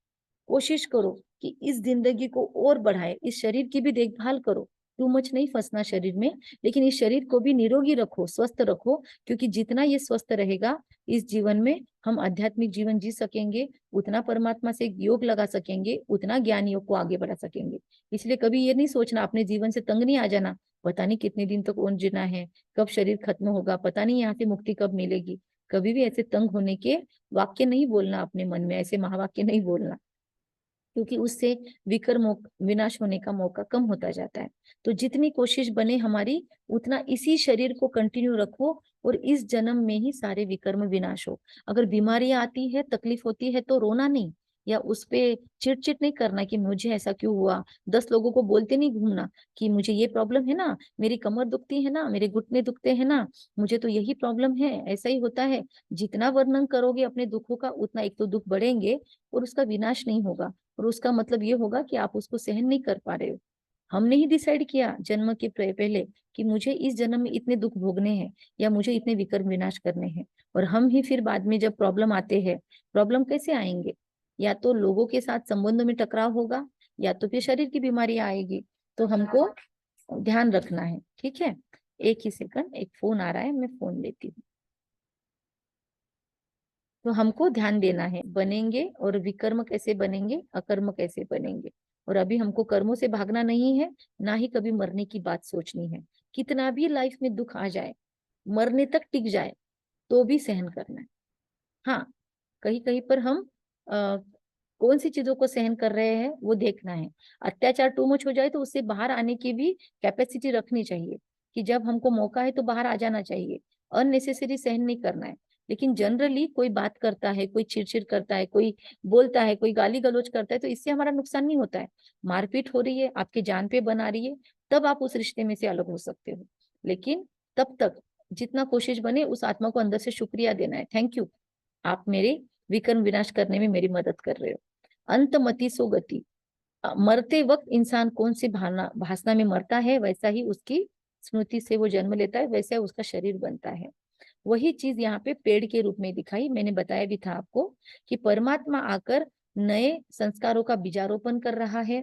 Speaker 1: कोशिश करो कि इस जिंदगी को और बढ़ाए, इस शरीर की भी देखभाल करो, टू मच नहीं फंसना शरीर में, लेकिन इस शरीर को भी निरोगी रखो, स्वस्थ रखो, क्योंकि जितना ये स्वस्थ रहेगा इस जीवन में हम आध्यात्मिक जीवन जी सकेंगे, उतना परमात्मा से योग लगा सकेंगे, उतना ज्ञान योग को आगे बढ़ा सकेंगे। इसलिए कभी ये नहीं सोचना, अपने जीवन से तंग नहीं आ जाना, पता नहीं कितने दिन तक और जीना है, कब शरीर खत्म होगा, पता नहीं यहाँ से मुक्ति कब मिलेगी। कभी भी ऐसे तंग होने के वाक्य नहीं बोलना अपने मन में, ऐसे महावाक्य नहीं बोलना, क्योंकि उससे विकर्म विनाश होने का मौका कम होता जाता है। तो जितनी कोशिश बने हमारी, उतना इसी शरीर को कंटिन्यू रखो, और इस जन्म में ही सारे विकर्म विनाश हो। अगर बीमारियां आती है, तकलीफ होती है, तो रोना नहीं, या उस पे चिड़चिड़ नहीं करना कि मुझे ऐसा क्यों हुआ। 10 लोगों को बोलते नहीं घूमना कि मुझे ये प्रॉब्लम है ना, मेरी कमर दुखती है ना, मेरे घुटने दुखते हैं ना, मुझे तो यही प्रॉब्लम है, ऐसा ही होता है। जितना वर्णन करोगे अपने दुखों का, उतना एक तो दुख बढ़ेंगे और उसका विनाश नहीं होगा, और उसका मतलब ये होगा कि आप उसको सहन नहीं कर पा रहे हो। हमने ही डिसाइड किया जन्म के पहले कि मुझे इस जन्म में इतने दुख भोगने हैं, या मुझे इतने विकर्म विनाश करने हैं, और हम ही फिर बाद में जब प्रॉब्लम आते हैं, प्रॉब्लम कैसे आएंगे? या तो लोगों के साथ संबंधों में टकराव होगा, या तो फिर शरीर की बीमारी आएगी। तो हमको ध्यान रखना है, ठीक है? एक ही सेकंड, एक फोन आ रहा है, मैं फोन लेती हूँ। तो हमको ध्यान देना है, बनेंगे और विकर्म कैसे बनेंगे, अकर्म कैसे बनेंगे। और अभी हमको कर्मों से भागना नहीं है, ना ही कभी मरने की बात सोचनी है। कितना भी लाइफ में दुख आ जाए, मरने तक टिक जाए, तो भी सहन करना है। हाँ, कहीं कहीं पर हम कौन सी चीजों को सहन कर रहे हैं वो देखना है। अत्याचार टू मच हो जाए तो उससे बाहर आने की भी कैपेसिटी रखनी चाहिए, कि जब हमको मौका है तो बाहर आ जाना चाहिए, अननेसेसरी सहन नहीं करना है। लेकिन जनरली कोई बात करता है, कोई चिड़चिड़ करता है, कोई बोलता है, कोई गाली गलौज करता है, तो इससे हमारा नुकसान नहीं होता है। मारपीट हो रही है, आपके जान पे बन आ रही है, तब आप उस रिश्ते में से अलग हो सकते हो। लेकिन तब तक जितना कोशिश बने उस आत्मा को अंदर से शुक्रिया देना है, थैंक यू, आप मेरे विकर्म विनाश करने में मेरी मदद कर रहे हो। अंतमति सो गति, मरते वक्त इंसान कौन सी भावना भासना में मरता है, वैसा ही उसकी स्मृति से वो जन्म लेता है, वैसा उसका शरीर बनता है। वही चीज यहाँ पे पेड़ के रूप में दिखाई, मैंने बताया भी था आपको कि परमात्मा आकर नए संस्कारों का बीजारोपण कर रहा है।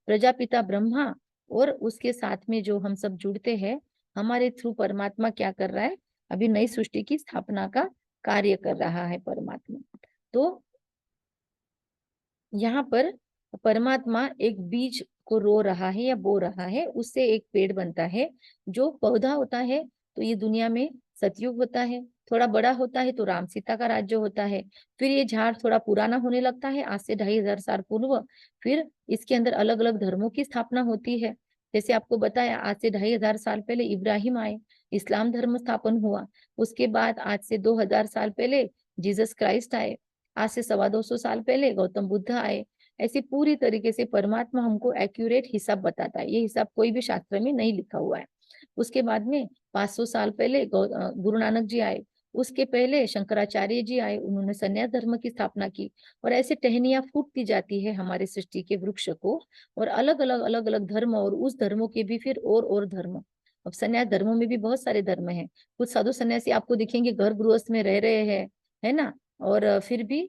Speaker 1: प्रजापिता ब्रह्मा और उसके साथ में जो हम सब जुड़ते हैं, हमारे थ्रू परमात्मा क्या कर रहा है, अभी नई सृष्टि की स्थापना का कार्य कर रहा है परमात्मा। तो यहाँ पर परमात्मा एक बीज को रो रहा है या बो रहा है, उससे एक पेड़ बनता है। जो पौधा होता है तो ये दुनिया में सतयुग होता है, थोड़ा बड़ा होता है तो राम सीता का राज्य होता है। फिर ये झाड़ थोड़ा पुराना होने लगता है, आज से 2500 साल पूर्व। फिर इसके अंदर अलग अलग धर्मों की स्थापना होती है। जैसे आपको बताया, आज से 2500 साल पहले इब्राहिम आए, इस्लाम धर्म स्थापन हुआ। उसके बाद आज से 2000 साल पहले जीसस क्राइस्ट आए। आज से 225 साल पहले गौतम बुद्ध आए। ऐसी पूरी तरीके से परमात्मा हमको एक्यूरेट हिसाब बताता है, ये हिसाब कोई भी शास्त्र में नहीं लिखा हुआ है। उसके बाद में 500 साल पहले गुरु नानक जी आए। उसके पहले शंकराचार्य जी आए, उन्होंने संन्यास धर्म की स्थापना की। और ऐसे टहनियां फूटती जाती है हमारे सृष्टि के वृक्ष को, और अलग अलग धर्म, और उस धर्मों के भी फिर और धर्म। अब संन्यास धर्मों में भी बहुत सारे धर्म हैं। कुछ साधु सन्यासी आपको दिखेंगे घर गृहस्थ में रह रहे हैं, है ना, और फिर भी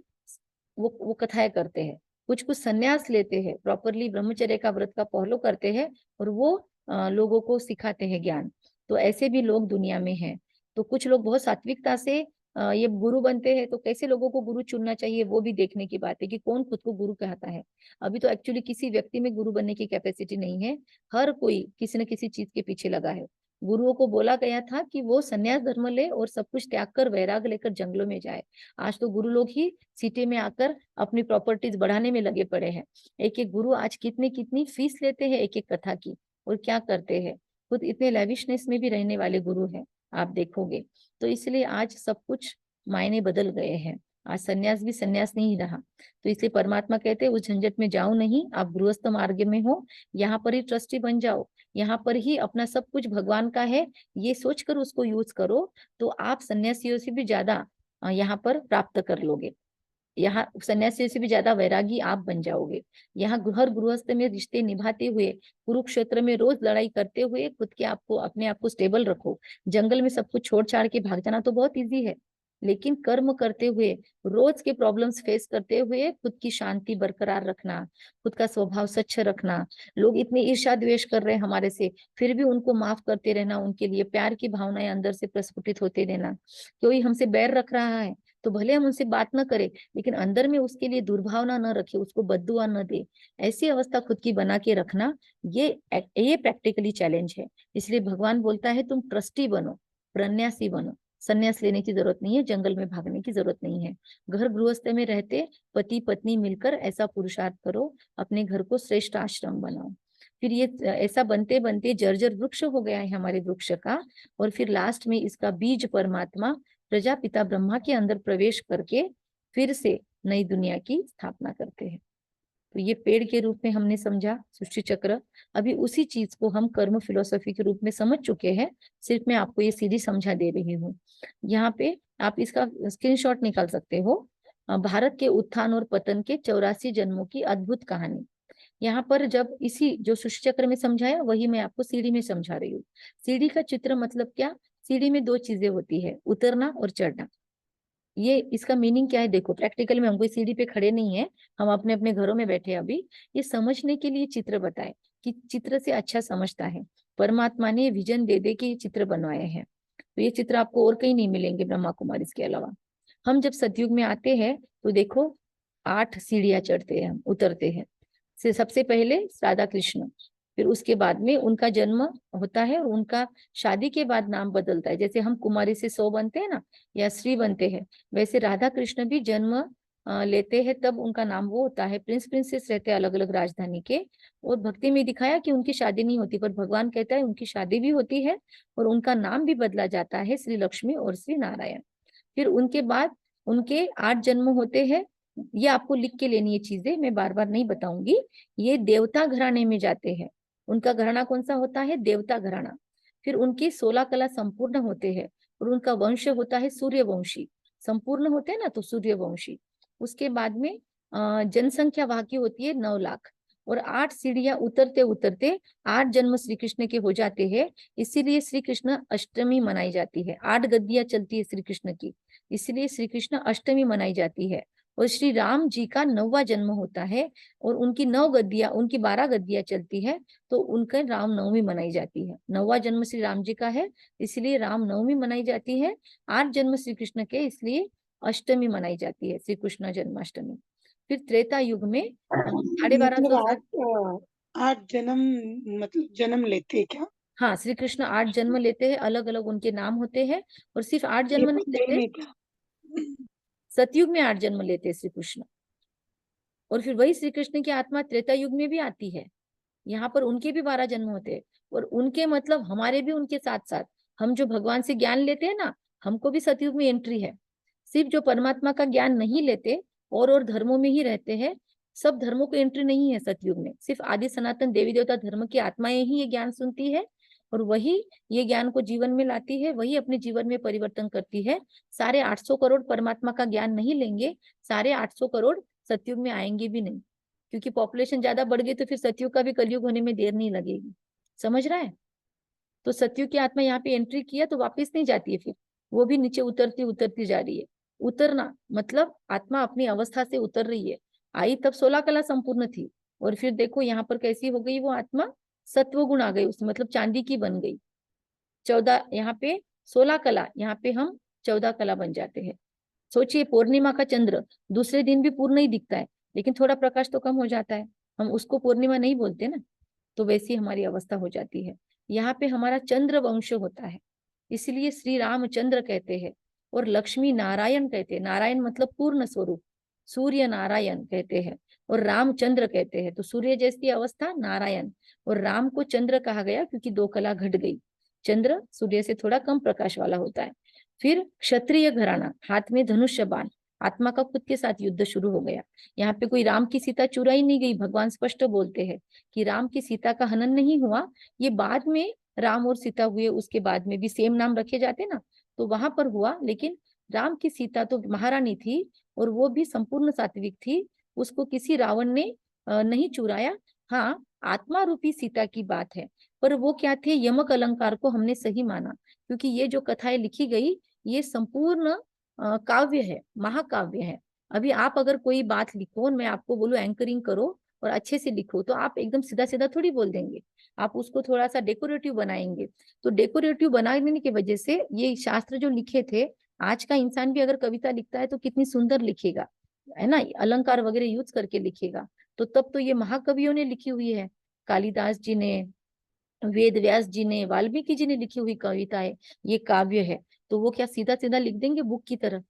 Speaker 1: वो कथाएं करते हैं। कुछ कुछ संन्यास लेते हैं, प्रॉपरली ब्रह्मचर्य का व्रत का फॉलो करते हैं, और वो लोगों को सिखाते हैं ज्ञान। तो ऐसे भी लोग दुनिया में हैं। तो कुछ लोग बहुत सात्विकता से ये गुरु बनते हैं। तो कैसे लोगों को गुरु चुनना चाहिए, वो भी देखने की बात है कि कौन खुद को गुरु कहता है। अभी तो एक्चुअली किसी व्यक्ति में गुरु बनने की कैपेसिटी नहीं है, हर कोई किसी न किसी चीज के पीछे लगा है। गुरुओं को बोला गया था कि वो संन्यास धर्म ले और सब कुछ त्याग कर वैराग लेकर जंगलों में जाए। आज तो गुरु लोग ही सिटी में आकर अपनी प्रॉपर्टीज बढ़ाने में लगे पड़े हैं। एक एक गुरु आज कितनी कितनी फीस लेते हैं एक एक कथा की, और क्या करते हैं, खुद इतने लेविशनेस में भी रहने वाले गुरु हैं, आप देखोगे। तो इसलिए आज सब कुछ मायने बदल गए हैं। आज सन्यास भी सन्यास नहीं रहा। तो इसलिए परमात्मा कहते हैं उस झंझट में जाओ नहीं, आप गृहस्थ मार्ग में हो, यहाँ पर ही ट्रस्टी बन जाओ, यहाँ पर ही अपना सब कुछ भगवान का है, ये सोचकर उसको यूज करो। तो आप सन्यासियों से भी ज्यादा यहाँ पर प्राप्त कर लोगे। यहाँ सन्यासी से भी ज्यादा वैरागी आप बन जाओगे। यहाँ हर गृहस्थ में रिश्ते निभाते हुए, कुरुक्षेत्र में रोज लड़ाई करते हुए खुद के आपको अपने आप को स्टेबल रखो। जंगल में सब कुछ छोड़ छाड़ के भाग जाना तो बहुत इजी है, लेकिन कर्म करते हुए, रोज के प्रॉब्लम्स फेस करते हुए खुद की शांति बरकरार रखना, खुद का स्वभाव स्वच्छ रखना। लोग इतने ईर्ष्या द्वेष कर रहे हैं हमारे से, फिर भी उनको माफ करते रहना, उनके लिए प्यार की भावनाएं अंदर से प्रस्फुटित होते रहना। कोई हमसे बैर रख रहा है तो भले हम उनसे बात न करें, लेकिन अंदर में उसके लिए दुर्भावना न रखे, उसको बद्दुआ न दे। ऐसी अवस्था खुद की बना के रखना, ये प्रैक्टिकली चैलेंज है। इसलिए भगवान बोलता है तुम ट्रस्टी बनो, प्रन्यासी बनो। संन्यास लेने की जरूरत नहीं है, जंगल में भागने की जरूरत नहीं है। घर गृहस्थ में रहते पति पत्नी मिलकर ऐसा पुरुषार्थ करो, अपने घर को श्रेष्ठ आश्रम बनाओ। फिर ये ऐसा बनते बनते जर्जर वृक्ष हो गया है हमारे वृक्ष का। और फिर लास्ट में इसका बीज परमात्मा प्रजापिता ब्रह्मा के अंदर प्रवेश करके फिर से नई दुनिया की स्थापना करते हैं। तो ये पेड़ के रूप में हमने समझा सृष्टि चक्र। अभी उसी चीज को हम कर्म फिलोसफी के रूप में समझ चुके हैं, सिर्फ मैं आपको ये सीधी समझा दे रही हूँ। यहाँ पे आप इसका स्क्रीनशॉट निकाल सकते हो। भारत के उत्थान और पतन के 84 जन्मों की अद्भुत कहानी। यहाँ पर जब इसी जो सृष्टि चक्र में समझाया वही मैं आपको सीढ़ी में समझा रही हूँ। सीढ़ी का चित्र मतलब क्या, सीढ़ी में दो चीजें होती है, उतरना और चढ़ना। ये इसका मीनिंग क्या है, देखो प्रैक्टिकल में हम कोई सीढ़ी पे खड़े नहीं है, हम अपने अपने घरों में बैठे हैं अभी। ये समझने के लिए चित्र बताए कि चित्र से अच्छा समझता है। परमात्मा ने विजन दे दे के ये चित्र बनवाए हैं। तो ये चित्र आपको और कहीं नहीं मिलेंगे ब्रह्मा कुमारी इसके अलावा। हम जब सतयुग में आते हैं तो देखो 8 सीढ़ियां चढ़ते हैं, हम उतरते हैं। सबसे पहले राधा कृष्ण, फिर उसके बाद में उनका जन्म होता है, और उनका शादी के बाद नाम बदलता है। जैसे हम कुमारी से सौ बनते हैं ना, या श्री बनते हैं, वैसे राधा कृष्ण भी जन्म लेते हैं, तब उनका नाम वो होता है। प्रिंस प्रिंसेस रहते हैं अलग अलग राजधानी के। और भक्ति में दिखाया कि उनकी शादी नहीं होती, पर भगवान कहता है उनकी शादी भी होती है, और उनका नाम भी बदला जाता है, श्री लक्ष्मी और श्री नारायण। फिर उनके बाद उनके 8 जन्म होते हैं। ये आपको लिख के लेनी है चीजें, मैं बार बार नहीं बताऊंगी। ये देवता घराने में जाते हैं। उनका घराना कौन सा होता है? देवता घराना। फिर उनकी 16 कला संपूर्ण होते हैं और उनका वंश होता है सूर्यवंशी। संपूर्ण होते हैं ना, तो सूर्यवंशी। उसके बाद में जनसंख्या वहां की होती है 9 लाख। और 8 सीढ़ियां उतरते उतरते 8 जन्म श्री कृष्ण के हो जाते हैं। इसीलिए श्री कृष्ण अष्टमी मनाई जाती है। 8 गद्दियां चलती है श्री कृष्ण की, इसलिए श्री कृष्ण अष्टमी मनाई जाती है। और श्री राम जी का 9वां जन्म होता है और उनकी 9 गद्दियां, उनकी 12 गद्दियां चलती है, तो उनका रामनवमी मनाई जाती है। 9वां जन्म श्री राम जी का है, इसलिए रामनवमी मनाई जाती है। 8 जन्म श्री कृष्ण के, इसलिए अष्टमी मनाई जाती है, श्री कृष्ण जन्माष्टमी। फिर त्रेता युग में 1250
Speaker 2: मतलब
Speaker 1: साल।
Speaker 2: 8 जन्म, मतलब जन्म लेते हैं क्या?
Speaker 1: हाँ, श्री कृष्ण 8 जन्म लेते हैं, अलग अलग उनके नाम होते हैं। और सिर्फ 8
Speaker 2: ये
Speaker 1: जन्म नहीं
Speaker 2: पता ही
Speaker 1: लेते,
Speaker 2: नहीं था।
Speaker 1: सतयुग में 8 जन्म लेते हैं श्री कृष्ण। और फिर वही श्री कृष्ण की आत्मा त्रेता युग में भी आती है। यहाँ पर उनके भी 12 जन्म होते हैं। और उनके मतलब हमारे भी उनके साथ साथ, हम जो भगवान से ज्ञान लेते हैं ना, हमको भी सतयुग में एंट्री है। सिर्फ जो परमात्मा का ज्ञान नहीं लेते और धर्मों में ही रहते हैं, सब धर्मों को एंट्री नहीं है सतयुग में। सिर्फ आदि सनातन देवी देवता धर्म की आत्माएं ही ये ज्ञान सुनती है और वही ये ज्ञान को जीवन में लाती है, वही अपने जीवन में परिवर्तन करती है। सारे 800 करोड़ परमात्मा का ज्ञान नहीं लेंगे, सारे 800 करोड़ सतयुग में आएंगे भी नहीं, क्योंकि पॉपुलेशन ज्यादा बढ़ गई तो फिर सतयुग का भी कलयुग होने में देर नहीं लगेगी। समझ रहा है? तो सतयुग की आत्मा यहाँ पे एंट्री किया तो वापस नहीं जाती है, फिर वो भी नीचे उतरती उतरती जा रही है। उतरना मतलब आत्मा अपनी अवस्था से उतर रही है। आई तब 16 कला संपूर्ण थी, और फिर देखो यहाँ पर कैसी हो गई वो आत्मा, सत्व गुण आ गई उसमें, मतलब चांदी की बन गई। 14 यहाँ पे 16 कला, यहाँ पे हम 14 कला बन जाते हैं। सोचिए, पूर्णिमा का चंद्र दूसरे दिन भी पूर्ण ही दिखता है, लेकिन थोड़ा प्रकाश तो कम हो जाता है, हम उसको पूर्णिमा नहीं बोलते ना। तो वैसी हमारी अवस्था हो जाती है। यहाँ पे हमारा चंद्र वंश होता है, इसलिए श्री रामचंद्र कहते हैं। और लक्ष्मी नारायण कहते हैं, नारायण मतलब पूर्ण स्वरूप, सूर्य नारायण कहते हैं। और रामचंद्र कहते हैं, तो सूर्य जैसी अवस्था नारायण, और राम को चंद्र कहा गया क्योंकि 2 कला घट गई। चंद्र सूर्य से थोड़ा कम प्रकाश वाला होता है। फिर क्षत्रिय घराना, हाथ में धनुष्य बाण, आत्मा का खुद के साथ युद्ध शुरू हो गया। यहाँ पे कोई राम की सीता चुराई नहीं गई, भगवान स्पष्ट बोलते हैं कि राम की सीता का हनन नहीं हुआ। ये बाद में राम और सीता हुए, उसके बाद में भी सेम नाम रखे जाते ना, तो वहां पर हुआ। लेकिन राम की सीता तो महारानी थी और वो भी संपूर्ण सात्विक थी, उसको किसी रावण ने नहीं चुराया। हाँ, आत्मा रूपी सीता की बात है, पर वो क्या थे, यमक अलंकार को हमने सही माना, क्योंकि ये जो कथाएं लिखी गई ये संपूर्ण काव्य है, महाकाव्य है। अभी आप अगर कोई बात लिखो और मैं आपको बोलूं एंकरिंग करो और अच्छे से लिखो, तो आप एकदम सीधा सीधा थोड़ी बोल देंगे, आप उसको थोड़ा सा डेकोरेटिव बनाएंगे। तो डेकोरेटिव बनाने की वजह से ये शास्त्र जो लिखे थे, आज का इंसान भी अगर कविता लिखता है तो कितनी सुंदर लिखेगा, है ना, अलंकार वगैरह यूज करके लिखेगा। तो तब तो ये महाकवियों ने लिखी हुई है, कालिदास जी ने, वेद व्यास जी ने, वाल्मीकि जी ने लिखी हुई कविताएं, ये काव्य है। तो वो क्या सीधा सीधा लिख देंगे बुक की तरह?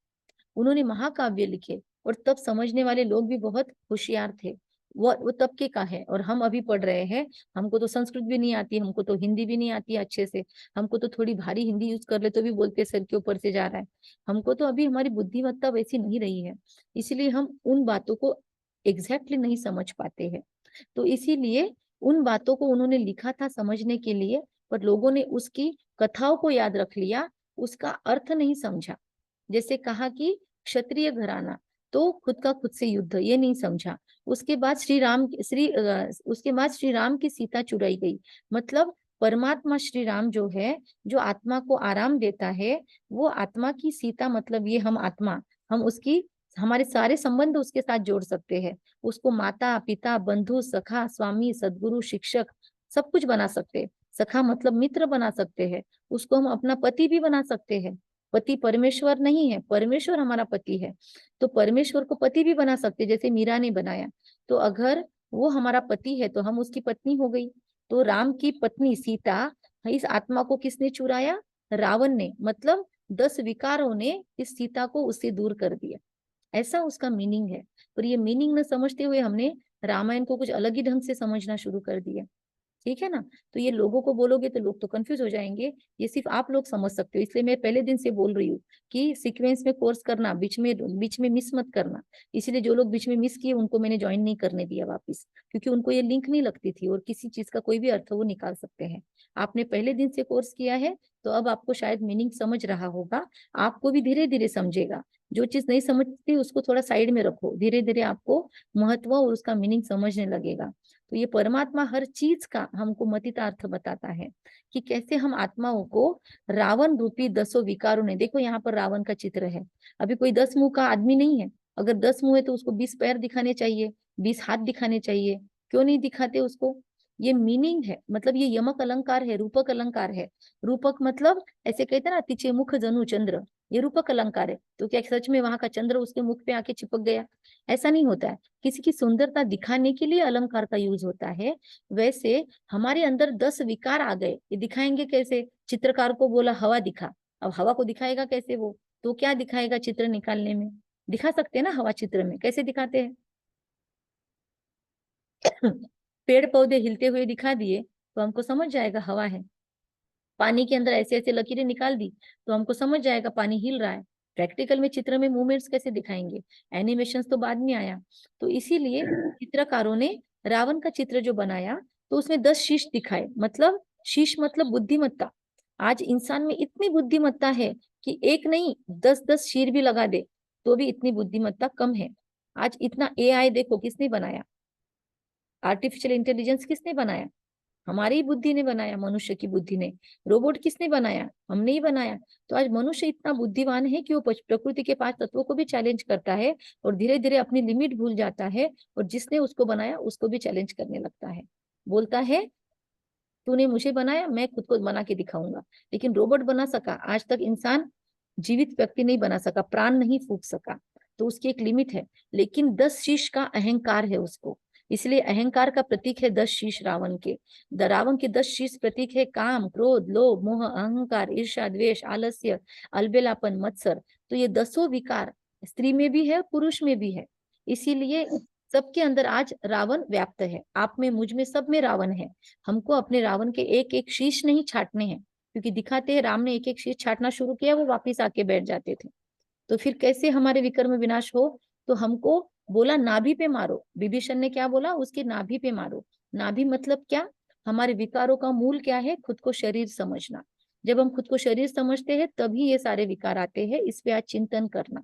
Speaker 1: उन्होंने महाकाव्य लिखे, और तब समझने वाले लोग भी बहुत होशियार थे। वो तब के का है, और हम अभी पढ़ रहे हैं। हमको तो संस्कृत भी नहीं आती, हमको तो हिंदी भी नहीं आती है अच्छे से, हमको तो थोड़ी भारी हिंदी यूज कर ले तो भी बोलते सर के ऊपर से जा रहा है। हमको तो अभी हमारी बुद्धिमत्ता वैसी नहीं रही है, इसलिए हम उन बातों को एग्जैक्टली नहीं समझ पाते हैं। तो इसीलिए उन बातों को उन्होंने लिखा था समझने के लिए, पर लोगों ने उसकी कथाओं को याद रख लिया, उसका अर्थ नहीं समझा। जैसे कहा कि क्षत्रिय घराना, तो खुद का खुद से युद्ध, ये नहीं समझा। उसके बाद उसके बाद श्री राम की सीता चुराई गई, मतलब परमात्मा श्री राम जो है, जो आत्मा को आराम देता है, वो आत्मा की सीता, मतलब ये हम आत्मा, हम उसकी, हमारे सारे संबंध उसके साथ जोड़ सकते हैं। उसको माता पिता बंधु सखा स्वामी सदगुरु शिक्षक सब कुछ बना सकते हैं। सखा मतलब मित्र बना सकते हैं, उसको हम अपना पति भी बना सकते हैं। पति परमेश्वर नहीं है, परमेश्वर हमारा पति है, तो परमेश्वर को पति भी बना सकते, जैसे मीरा ने बनाया। तो अगर वो हमारा पति है तो हम उसकी पत्नी हो गई। तो राम की पत्नी सीता, इस आत्मा को किसने चुराया? रावण ने, मतलब 10 विकारों ने इस सीता को उससे दूर कर दिया। ऐसा उसका मीनिंग है। पर ये मीनिंग न समझते हुए हमने रामायण को कुछ अलग ही ढंग से समझना शुरू कर दिया। ठीक है ना। तो ये लोगों को बोलोगे तो लोग तो कंफ्यूज हो जाएंगे, ये सिर्फ आप लोग समझ सकते हो। इसलिए मैं पहले दिन से बोल रही हूँ कि सीक्वेंस में कोर्स करना, बीच में मिस मत करना। इसलिए जो लोग बीच में मिस किए उनको मैंने ज्वाइन नहीं करने दिया वापस, क्योंकि उनको ये लिंक नहीं लगती थी, और किसी चीज का कोई भी अर्थ वो निकाल सकते हैं। आपने पहले दिन से कोर्स किया है तो अब आपको शायद मीनिंग समझ रहा होगा, आपको भी धीरे धीरे समझेगा। जो चीज नहीं समझती उसको थोड़ा साइड में रखो, धीरे धीरे आपको महत्व और उसका मीनिंग समझने लगेगा। तो ये परमात्मा हर चीज का हमको मतितार्थ बताता है कि कैसे हम आत्माओं को रावण रूपी 10 विकारों ने, देखो यहाँ पर रावण का चित्र है। अभी कोई 10 मुंह का आदमी नहीं है, अगर 10 मुंह है तो उसको 20 पैर दिखाने चाहिए, 20 हाथ दिखाने चाहिए, क्यों नहीं दिखाते उसको। ये मीनिंग है, मतलब ये यमक अलंकार है, रूपक अलंकार है। रूपक मतलब ऐसे कहते हैं ना, तिचे मुख जनु चंद्र, ये रूपक अलंकार है। तो क्या सच में वहां का चंद्र उसके मुख पे आके चिपक गया? ऐसा नहीं होता है, किसी की सुंदरता दिखाने के लिए अलंकार का यूज होता है। वैसे हमारे अंदर 10 विकार आ गए, ये दिखाएंगे कैसे? चित्रकार को बोला हवा दिखा, अब हवा को दिखाएगा कैसे वो? तो क्या दिखाएगा चित्र निकालने में? दिखा सकते हैं ना हवा चित्र में, कैसे दिखाते हैं? पेड़ पौधे हिलते हुए दिखा दिए तो हमको समझ जाएगा हवा है। पानी के अंदर ऐसे ऐसे लकीरें निकाल दी तो हमको समझ जाएगा पानी हिल रहा है। प्रैक्टिकल में चित्र में मूवमेंट्स कैसे दिखाएंगे? एनिमेशंस तो बाद में आया। तो इसीलिए चित्रकारों ने रावण का चित्र जो बनाया तो उसमें 10 शीश दिखाए, मतलब शीश मतलब बुद्धिमत्ता। आज इंसान में इतनी बुद्धिमत्ता है कि एक नहीं 10-10 शीर भी लगा दे तो भी इतनी बुद्धिमत्ता कम है। आज इतना एआई देखो किसने बनाया? आर्टिफिशियल इंटेलिजेंस किसने बनाया? हमारी ही बुद्धि ने बनाया, मनुष्य की बुद्धि ने। रोबोट किसने बनाया? हमने ही बनाया। तो आज मनुष्य इतना बुद्धिमान है कि वो प्रकृति के 5 तत्वों को भी चैलेंज करता है और धीरे धीरे अपनी लिमिट भूल जाता है, और जिसने उसको बनाया उसको भी चैलेंज करने लगता है। बोलता है तूने मुझे बनाया, मैं खुद को बना के दिखाऊंगा। लेकिन रोबोट बना सका, आज तक इंसान जीवित व्यक्ति नहीं बना सका, प्राण नहीं फूंक सका। तो उसकी एक लिमिट है। लेकिन 10 शीश का अहंकार है उसको, इसलिए अहंकार का प्रतीक है 10 शीश रावण के। रावण के 10 शीश प्रतीक है काम, क्रोध, लोभ, मोह, अहंकार, ईर्ष्या, द्वेष, आलस्य, अलबेलापन, मत्सर। तो ये 10 विकार स्त्री में भी है, पुरुष में भी है। इसीलिए सबके अंदर आज रावण व्याप्त है, आप में, मुझ में, सब में रावण है। हमको अपने रावण के एक एक शीश नहीं छाटने हैं, क्योंकि दिखाते हैं राम ने एक एक शीश छाटना शुरू किया, वो वापिस आके बैठ जाते थे। तो फिर कैसे हमारे विकर्म विनाश हो? तो हमको बोला नाभि पे मारो। विभीषण ने क्या बोला? उसके नाभि पे मारो। नाभि मतलब क्या? हमारे विकारों का मूल क्या है? खुद को शरीर समझना। जब हम खुद को शरीर समझते हैं तभी ये सारे विकार आते हैं। इस पे आज चिंतन करना।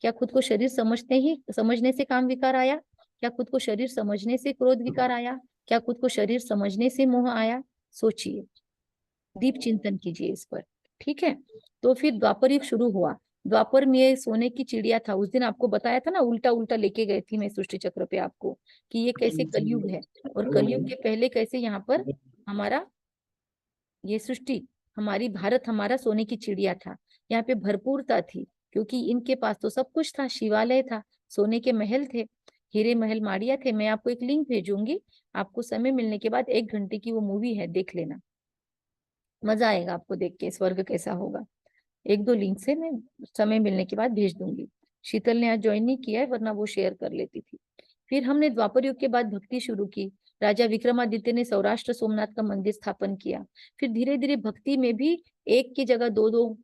Speaker 1: क्या खुद को शरीर समझने से काम विकार आया? क्या खुद को शरीर समझने से क्रोध विकार आया? क्या खुद को शरीर समझने से मोह आया? सोचिए, दीप चिंतन कीजिए इस पर। ठीक है। तो फिर द्वापर युग शुरू हुआ। द्वापर में ये सोने की चिड़िया था, उस दिन आपको बताया था ना, उल्टा उल्टा लेके गए थी मैं सृष्टि चक्र पे आपको, कि ये कैसे कलयुग है, और कलयुग के पहले कैसे यहाँ पर हमारा ये सृष्टि, हमारी भारत हमारा सोने की चिड़िया था। यहाँ पे भरपूरता थी, क्योंकि इनके पास तो सब कुछ था, शिवालय था, सोने के महल थे, हीरे महल माड़िया थे। मैं आपको एक लिंक भेजूंगी, आपको समय मिलने के बाद 1 घंटे की वो मूवी है, देख लेना, मजा आएगा आपको देख के स्वर्ग कैसा होगा। 1-2 लिंक से मैं समय मिलने के बाद भेज दूंगी। शीतल ने आज ज्वाइन नहीं किया है, वरना वो शेयर कर लेती थी। फिर हमने द्वापर युग के बाद भक्ति शुरू की। राजा विक्रमादित्य ने सौराष्ट्र सोमनाथ का मंदिर स्थापन किया। फिर धीरे धीरे भक्ति में भी एक की जगह दो दो।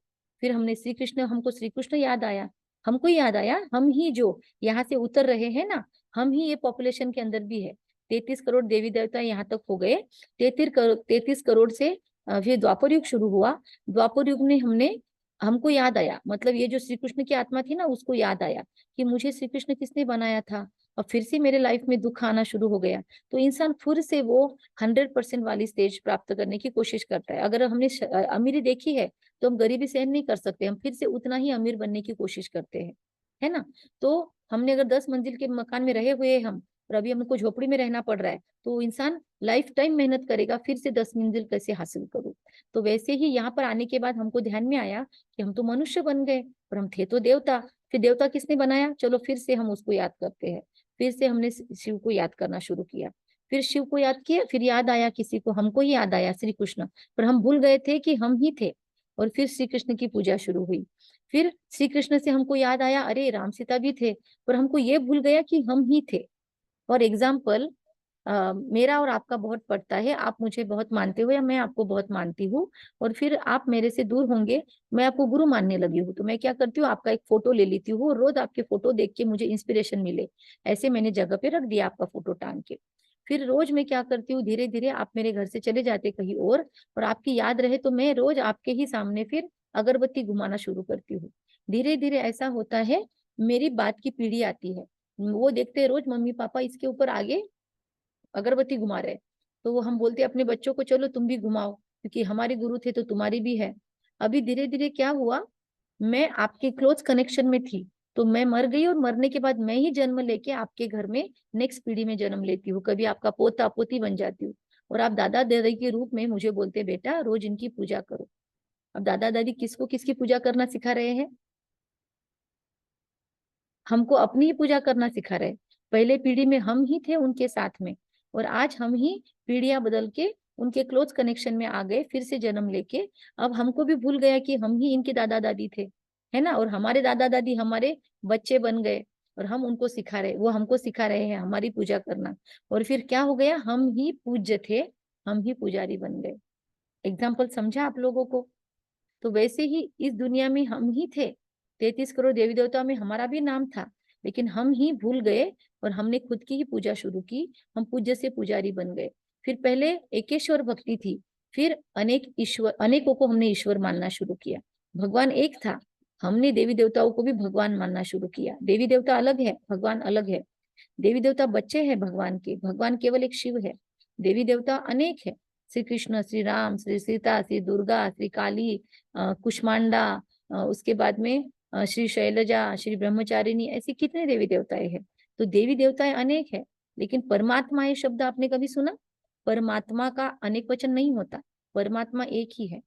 Speaker 1: फिर हमने श्री कृष्ण, हमको श्री कृष्ण याद आया। हमको याद आया, हम ही जो यहाँ से उतर रहे हैं ना, हम ही ये पॉपुलेशन के अंदर भी है। 33 करोड़ देवी देवता यहाँ तक हो गए। 33 करोड़ से फिर द्वापर युग शुरू हुआ। द्वापर युग में हमको याद आया, मतलब ये जो श्री कृष्ण की आत्मा थी ना, उसको याद आया कि मुझे श्री कृष्ण किसने बनाया था। और फिर से मेरे लाइफ में दुख आना शुरू हो गया। तो इंसान फिर से वो 100% वाली स्टेज प्राप्त करने की कोशिश करता है। अगर हमने अमीरी देखी है तो हम गरीबी सहन नहीं कर सकते, हम फिर से उतना ही अमीर बनने की कोशिश करते हैं, है ना। तो हमने अगर 10 मंजिल के मकान में रहे हुए हम, और अभी हमको झोपड़ी में रहना पड़ रहा है, तो इंसान लाइफ टाइम मेहनत करेगा फिर से 10 मंजिल कैसे हासिल करूं। तो वैसे ही यहाँ पर आने के बाद हमको ध्यान में आया कि हम तो मनुष्य बन गए और हम थे तो देवता। फिर देवता किसने बनाया? चलो फिर से हम उसको याद करते हैं। फिर से हमने शिव को याद करना शुरू किया। फिर शिव को याद किया, फिर याद आया किसी को, हमको ही याद आया श्री कृष्ण, पर हम भूल गए थे कि हम ही थे। और फिर श्री कृष्ण की पूजा शुरू हुई। फिर श्री कृष्ण से हमको याद आया, अरे राम सीता भी थे, पर हमको ये भूल गया कि हम ही थे। फॉर एग्जाम्पल, मेरा और आपका बहुत पड़ता है, आप मुझे बहुत मानते हो या मैं आपको बहुत मानती हूँ, और फिर आप मेरे से दूर होंगे, मैं आपको गुरु मानने लगी हूँ, तो मैं क्या करती हूँ, आपका एक फोटो ले लेती हूँ और रोज आपके फोटो देख के मुझे इंस्पिरेशन मिले, ऐसे मैंने जगह पे रख दिया आपका फोटो टांग के। फिर रोज मैं क्या करती हूँ, धीरे धीरे आप मेरे घर से चले जाते कहीं और आपकी याद रहे तो मैं रोज आपके ही सामने फिर अगरबत्ती घुमाना शुरू करती हूँ। धीरे धीरे ऐसा होता है, मेरी बात की पीढ़ी आती है, वो देखते हैं रोज मम्मी पापा इसके ऊपर आगे अगरबत्ती घुमा रहे, तो वो हम बोलते हैं अपने बच्चों को चलो तुम भी घुमाओ, क्योंकि हमारे गुरु थे तो तुम्हारी भी है। अभी धीरे धीरे क्या हुआ, मैं आपके क्लोज कनेक्शन में थी, तो मैं मर गई और मरने के बाद मैं ही जन्म लेके आपके घर में नेक्स्ट पीढ़ी में जन्म लेती हूँ, कभी आपका पोता पोती बन जाती हूँ, और आप दादा दादी के रूप में मुझे बोलते बेटा रोज इनकी पूजा करो। अब दादा दादी किसको किसकी पूजा करना सिखा रहे हैं, हमको अपनी ही पूजा करना सिखा रहे। पहले पीढ़ी में हम ही थे उनके साथ में, और आज हम ही पीढ़ियां बदल के उनके क्लोज कनेक्शन में आ गए, फिर से जन्म लेके। अब हमको भी भूल गया कि हम ही इनके दादा दादी थे, है ना, और हमारे दादा दादी हमारे बच्चे बन गए, और हम उनको सिखा रहे, वो हमको सिखा रहे हैं हमारी पूजा करना। और फिर क्या हो गया, हम ही पूज्य थे, हम ही पुजारी बन गए। एग्जाम्पल समझा आप लोगों को। तो वैसे ही इस दुनिया में हम ही थे, 33 करोड़ देवी देवता में हमारा भी नाम था, लेकिन हम ही भूल गए और हमने खुद की ही पूजा शुरू की, हम पूज्य से पुजारी बन गए। फिर पहले एकेश्वर भक्ति थी, फिर अनेक ईश्वर, अनेकों को हमने ईश्वर मानना शुरू किया। भगवान एक था, हमने देवी देवताओं को भी भगवान मानना शुरू किया। देवी देवता अलग है, भगवान अलग है। देवी देवता बच्चे हैं भगवान के, भगवान केवल एक शिव है। देवी देवता अनेक है, श्री कृष्ण, श्री राम, श्री सीता, श्री दुर्गा, श्री काली, कुष्मांडा, उसके बाद में श्री शैलजा, श्री ब्रह्मचारिणी, ऐसी कितने देवी देवताएं हैं। तो देवी देवताएं अनेक है, लेकिन परमात्मा ये शब्द आपने कभी सुना? परमात्मा का अनेक वचन नहीं होता, परमात्मा एक ही है।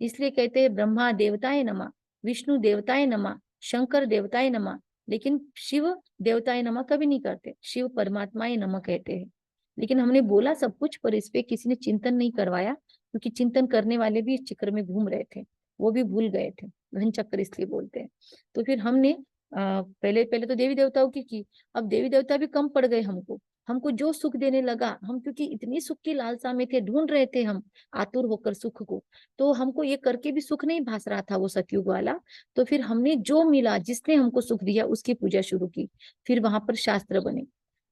Speaker 1: इसलिए कहते हैं ब्रह्मा देवताए नमा, विष्णु देवताए नमा, शंकर देवताए नमा, लेकिन शिव देवताए नमा कभी नहीं करते, शिव परमात्माए नमा कहते हैं। लेकिन हमने बोला सब कुछ, पर इस पे किसी ने चिंतन नहीं करवाया, क्योंकि चिंतन करने वाले भी इस चक्र में घूम रहे थे, वो भी भूल गए थे, घन चक्कर इसलिए बोलते हैं। तो फिर हमने पहले पहले तो देवी देवताओं की, अब देवी देवता भी कम पड़ गए हमको, हमको जो सुख देने लगा, हम क्योंकि इतनी सुख की लालसा में थे, ढूंढ रहे थे हम आतुर होकर सुख को, तो हमको ये करके भी सुख नहीं भास रहा था वो सतयुग वाला। तो फिर हमने जो मिला, जिसने हमको सुख दिया, उसकी पूजा शुरू की। फिर वहां पर शास्त्र बने,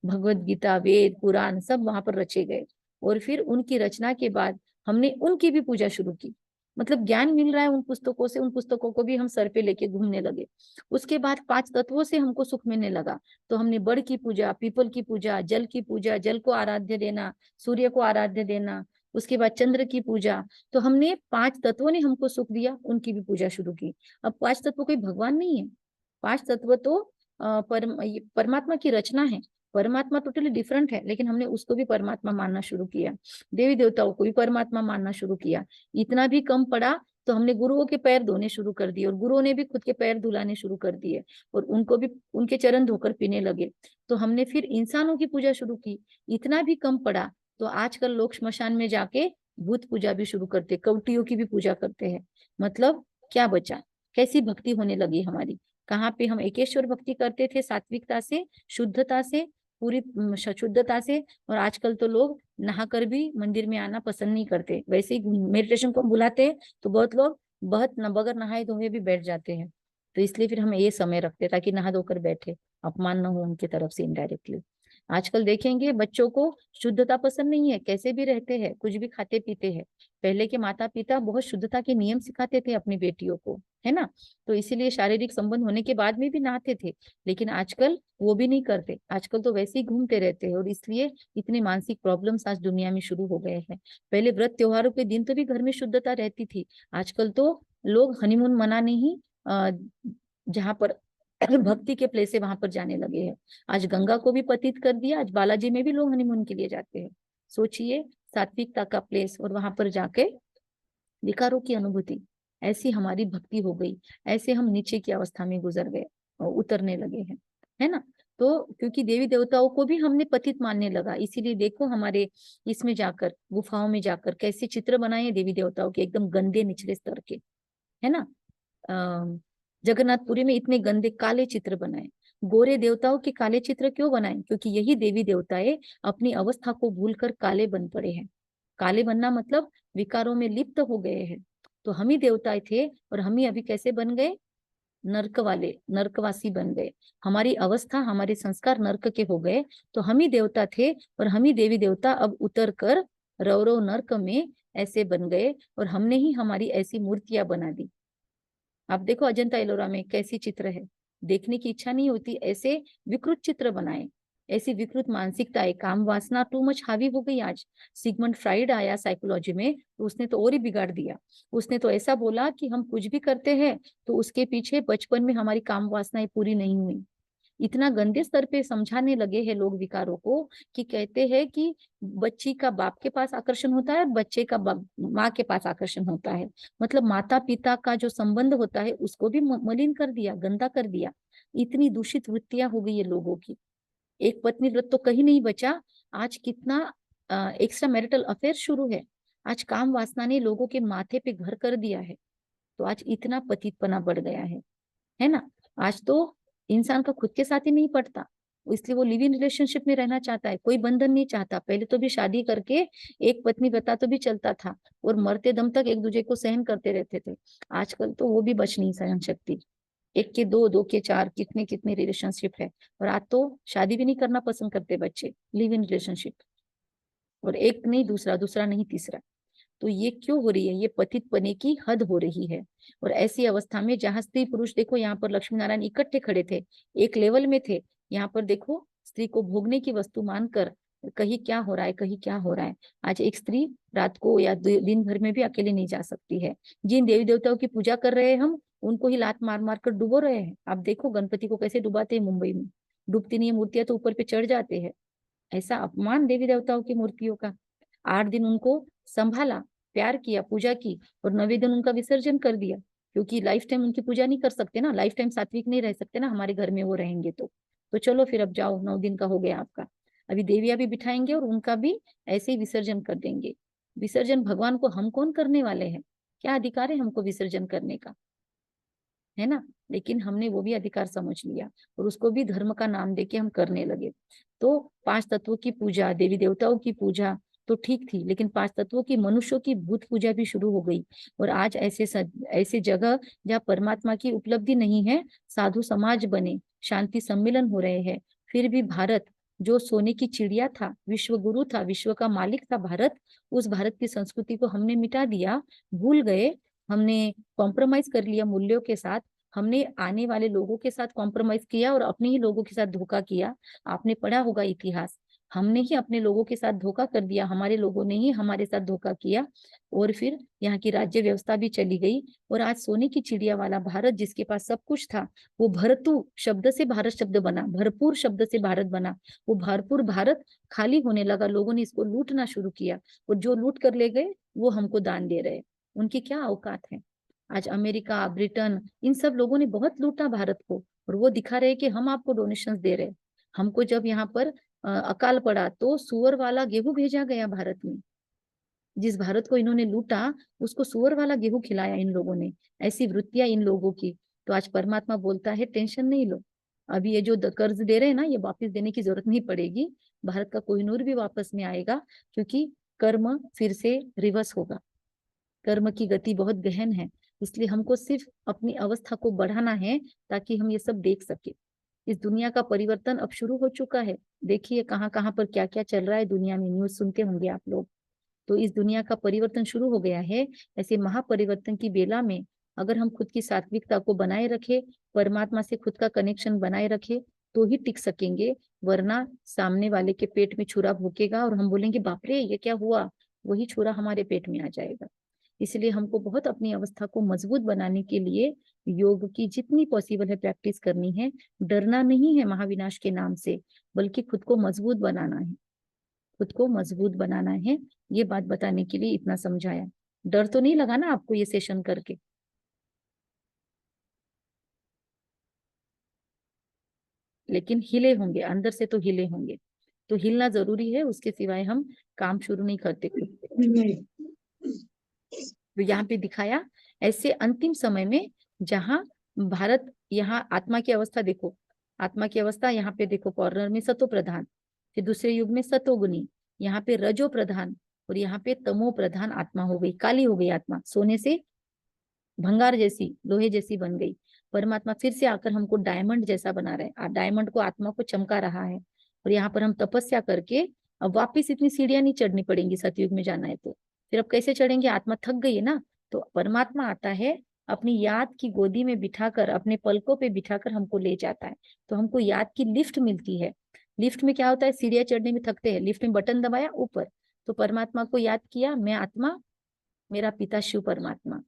Speaker 1: भगवत गीता, वेद, पुराण सब वहां पर रचे गए, और फिर उनकी रचना के बाद हमने उनकी भी पूजा शुरू की। मतलब ज्ञान मिल रहा है उन पुस्तकों से, उन पुस्तकों को भी हम सर पे लेके घूमने लगे। उसके बाद 5 तत्वों से हमको सुख मिलने लगा, तो हमने बड़ की पूजा, पीपल की पूजा, जल की पूजा, जल को आराध्य देना, सूर्य को आराध्य देना, उसके बाद चंद्र की पूजा। तो हमने 5 तत्वों ने हमको सुख दिया, उनकी भी पूजा शुरू की। अब 5 तत्व कोई भगवान नहीं है, 5 तत्व तो परमात्मा की रचना है। परमात्मा टोटली डिफरेंट है, लेकिन हमने उसको भी परमात्मा मानना शुरू किया, देवी देवताओं को भी परमात्मा मानना शुरू किया। इतना भी कम पड़ा तो हमने गुरुओं के पैर धोने शुरू कर दिए, और गुरुओं ने भी खुद के पैर धुलाने शुरू कर दिए, और उनको भी उनके चरण धोकर पीने लगे। तो हमने फिर इंसानों की पूजा शुरू की। इतना भी कम पड़ा तो आजकल लोग श्मशान में जाके भूत पूजा भी शुरू करते, कवटियों की भी पूजा करते हैं। मतलब क्या बचा, कैसी भक्ति होने लगी हमारी। कहाँ पे हम एकेश्वर भक्ति करते थे, सात्विकता से, शुद्धता से, पूरी शुद्धता से, और आजकल तो लोग नहाकर भी मंदिर में आना पसंद नहीं करते। वैसे ही मेडिटेशन को बुलाते हैं तो बहुत लोग बहुत न बगैर नहाए धोए भी बैठ जाते हैं। तो इसलिए फिर हम ये समय रखते ताकि नहा धोकर बैठे, अपमान न हो उनकी तरफ से इनडायरेक्टली। आजकल देखेंगे बच्चों को शुद्धता पसंद नहीं है, कैसे भी रहते हैं, कुछ भी खाते पीते हैं। पहले के माता पिता बहुत शुद्धता के नियम सिखाते थे अपनी बेटियों को, है ना, तो इसीलिए शारीरिक संबंध होने के बाद में भी नहाते थे। लेकिन आजकल वो भी नहीं करते, आजकल तो वैसे ही घूमते रहते हैं, और इसलिए इतने मानसिक प्रॉब्लम्स आज दुनिया में शुरू हो गए हैं। पहले व्रत त्योहारों के दिन तो भी घर में शुद्धता रहती थी, आजकल तो लोग हनीमून मनाने ही जहाँ पर भक्ति के प्लेस है वहां पर जाने लगे हैं। आज गंगा को भी पतित कर दिया, आज बालाजी में भी लोग हनीमून के लिए जाते हैं। सोचिए, सात्विकता का प्लेस, और वहां पर जाके विकारों की अनुभूति। ऐसी हमारी भक्ति हो गई, ऐसे हम नीचे की अवस्था में गुजर गए और उतरने लगे हैं, है ना। तो क्योंकि देवी देवताओं को भी हमने पतित मानने लगा, इसीलिए देखो हमारे इसमें जाकर, गुफाओं में जाकर कैसे चित्र बनाए हैं देवी देवताओं के, एकदम गंदे निचले स्तर के, है ना। जगन्नाथपुरी में इतने गंदे काले चित्र बनाए, गोरे देवताओं के काले चित्र क्यों बनाए? क्योंकि यही देवी देवताएं अपनी अवस्था को भूलकर काले बन पड़े हैं। काले बनना मतलब विकारों में लिप्त हो गए हैं। तो हम ही देवताएं थे और हम ही अभी कैसे बन गए? नर्क वाले, नर्कवासी बन गए। हमारी अवस्था, हमारे संस्कार नर्क के हो गए। तो हम ही देवता थे और हम ही देवी देवता अब उतर कर रौरव नर्क में ऐसे बन गए, और हमने ही हमारी ऐसी मूर्तियां बना दी। आप देखो अजंता एलोरा में कैसी चित्र है, देखने की इच्छा नहीं होती, ऐसे विकृत चित्र बनाए। ऐसी विकृत मानसिकता है, काम वासना टू मच हावी हो गई आज। सिगमंड फ्राइड आया साइकोलॉजी में, तो उसने तो और ही बिगाड़ दिया। उसने तो ऐसा बोला कि हम कुछ भी करते हैं तो उसके पीछे बचपन में हमारी काम वासनाएं पूरी नहीं हुई। इतना गंदे स्तर पे समझाने लगे हैं लोग विकारों को, कि कहते हैं कि बच्ची का बाप के पास आकर्षण होता है, बच्चे का माँ के पास आकर्षण होता है। मतलब माता पिता का जो संबंध होता है उसको भी मलिन कर दिया, गंदा कर दिया। इतनी दूषित वृत्तियां हो गई है लोगों की। एक पत्नी व्रत तो कहीं नहीं बचा। आज कितना एक्स्ट्रा मैरिटल अफेयर शुरू है। आज काम वासना ने लोगों के माथे पे घर कर दिया है। तो आज इतना पतितपना बढ़ गया है ना। आज तो इंसान का खुद के साथ ही नहीं पड़ता, इसलिए वो लिव इन रिलेशनशिप में रहना चाहता है, कोई बंधन नहीं चाहता। पहले तो भी शादी करके एक पत्नी व्रता तो भी चलता था, और मरते दम तक एक दूसरे को सहन करते रहते थे। आजकल तो वो भी बच नहीं सहन शक्ति। एक के दो, दो के चार, कितने कितने रिलेशनशिप है। और आज तो शादी भी नहीं करना पसंद करते बच्चे, लिव इन रिलेशनशिप। और एक नहीं दूसरा, दूसरा नहीं तीसरा। तो ये क्यों हो रही है? ये पतित पने की हद हो रही है। और ऐसी अवस्था में जहां स्त्री पुरुष, देखो यहाँ पर लक्ष्मी नारायण इकट्ठे खड़े थे, एक लेवल में थे। यहाँ पर देखो स्त्री को भोगने की वस्तु मानकर कहीं क्या हो रहा है, कहीं क्या हो रहा है। आज एक स्त्री रात को या दिन भर में भी अकेले नहीं जा सकती है। जिन देवी देवताओं की पूजा कर रहे हैं हम, उनको ही लात मार मार कर डुबो रहे हैं। आप देखो गणपति को कैसे डुबाते हैं मुंबई में। डूबती नहीं है मूर्तियां तो ऊपर पे चढ़ जाते हैं। ऐसा अपमान देवी देवताओं की मूर्तियों का। 8 दिन उनको संभाला, प्यार किया, पूजा की, और 9वें दिन उनका विसर्जन कर दिया। क्योंकि लाइफ टाइम उनकी पूजा नहीं कर सकते ना, लाइफ टाइम सात्विक नहीं रह सकते ना, हमारे घर में वो रहेंगे तो चलो फिर अब जाओ, 9 दिन का हो गया आपका। अभी देवियां भी बिठाएंगे और उनका भी ऐसे ही विसर्जन कर देंगे। विसर्जन भगवान को हम कौन करने वाले हैं? क्या अधिकार है हमको विसर्जन करने का? है ना। लेकिन हमने वो भी अधिकार समझ लिया, और उसको भी धर्म का नाम देके हम करने लगे। तो 5 तत्वों की पूजा, देवी देवताओं की पूजा तो ठीक थी, लेकिन 5 तत्वों की, मनुष्यों की भूत पूजा भी शुरू हो गई। और आज ऐसे जगह जहाँ परमात्मा की उपलब्धि नहीं है, साधु समाज बने, शांति सम्मेलन हो रहे हैं। फिर भी भारत, जो सोने की चिड़िया था, विश्व गुरु था, विश्व का मालिक था भारत, उस भारत की संस्कृति को हमने मिटा दिया, भूल गए। हमने कॉम्प्रोमाइज कर लिया मूल्यों के साथ। हमने आने वाले लोगों के साथ कॉम्प्रोमाइज किया और अपने ही लोगों के साथ धोखा किया। आपने पढ़ा होगा इतिहास, हमने ही अपने लोगों के साथ धोखा कर दिया, हमारे लोगों ने ही हमारे साथ धोखा किया। और फिर यहाँ की राज्य व्यवस्था भी चली गई। और आज सोने की चिड़िया वाला भारत, जिसके पास सब कुछ था, वो भरतु शब्द से भारत शब्द बना, भरपूर शब्द से भारत बना। वो भरपूर भारत खाली होने लगा, लोगों ने इसको लूटना शुरू किया। और जो लूट कर ले गए वो हमको दान दे रहे। उनकी क्या औकात है? आज अमेरिका, ब्रिटेन, इन सब लोगों ने बहुत लूटा भारत को, और वो दिखा रहे कि हम आपको डोनेशंस दे रहे हैं। हमको जब यहाँ पर अकाल पड़ा तो सुअर वाला गेहूं भेजा गया भारत में। जिस भारत को इन्होंने लूटा, उसको सुअर वाला गेहूं खिलाया इन लोगों ने। ऐसी वृत्तियां इन लोगों की। तो आज परमात्मा बोलता है टेंशन नहीं लो, अभी ये जो कर्ज दे रहे हैं ना, ये वापस देने की जरूरत नहीं पड़ेगी। भारत का कोहिनूर भी वापस में आएगा, क्योंकि कर्म फिर से रिवर्स होगा। कर्म की गति बहुत गहन है। इसलिए हमको सिर्फ अपनी अवस्था को बढ़ाना है, ताकि हम ये सब देख सके। इस दुनिया का परिवर्तन अब शुरू हो चुका है। देखिए कहाँ कहाँ पर क्या क्या चल रहा है दुनिया में, न्यूज सुनते होंगे आप लोग। तो इस दुनिया का परिवर्तन शुरू हो गया है। ऐसे महापरिवर्तन की बेला में अगर हम खुद की सात्विकता को बनाए रखे, परमात्मा से खुद का कनेक्शन बनाए रखे, तो ही टिक सकेंगे। वरना सामने वाले के पेट में छुरा भूकेगा और हम बोलेंगे बाप रे ये क्या हुआ, वही छुरा हमारे पेट में आ जाएगा। इसलिए हमको बहुत अपनी अवस्था को मजबूत बनाने के लिए योग की जितनी पॉसिबल है प्रैक्टिस करनी है। डरना नहीं है महाविनाश के नाम से, बल्कि खुद को मजबूत बनाना है। खुद को मजबूत बनाना है, ये बात बताने के लिए इतना समझाया। डर तो नहीं लगा ना आपको ये सेशन करके? लेकिन हिले होंगे, अंदर से तो हिले होंगे। तो हिलना जरूरी है, उसके सिवाय हम काम शुरू नहीं करते खुद पे।
Speaker 2: नहीं।
Speaker 1: तो यहाँ पे दिखाया ऐसे अंतिम समय में, जहां भारत, यहाँ आत्मा की अवस्था देखो, आत्मा की अवस्था यहाँ पे देखो कॉर्नर में सतो प्रधान, फिर दूसरे युग में सतोगुनी, यहाँ पे रजो प्रधान, और यहाँ पे तमो प्रधान आत्मा हो गई, काली हो गई आत्मा, सोने से भंगार जैसी, लोहे जैसी बन गई। परमात्मा फिर से आकर हमको डायमंड जैसा बना रहे, डायमंड को, आत्मा को चमका रहा है। और यहाँ पर हम तपस्या करके अब वापिस इतनी सीढ़ियां नहीं चढ़नी पड़ेंगी, सतयुग में जाना है तो। फिर अब कैसे चढ़ेंगे, आत्मा थक गई है ना, तो परमात्मा आता है, अपनी याद की गोदी में बिठाकर, अपने पलकों पे बिठाकर हमको ले जाता है। तो हमको याद की लिफ्ट मिलती है। लिफ्ट में क्या होता है, सीढ़ियां चढ़ने में थकते हैं, लिफ्ट में बटन दबाया ऊपर, तो परमात्मा को याद किया, मैं आत्मा, मेरा पिता शिव परमात्मा,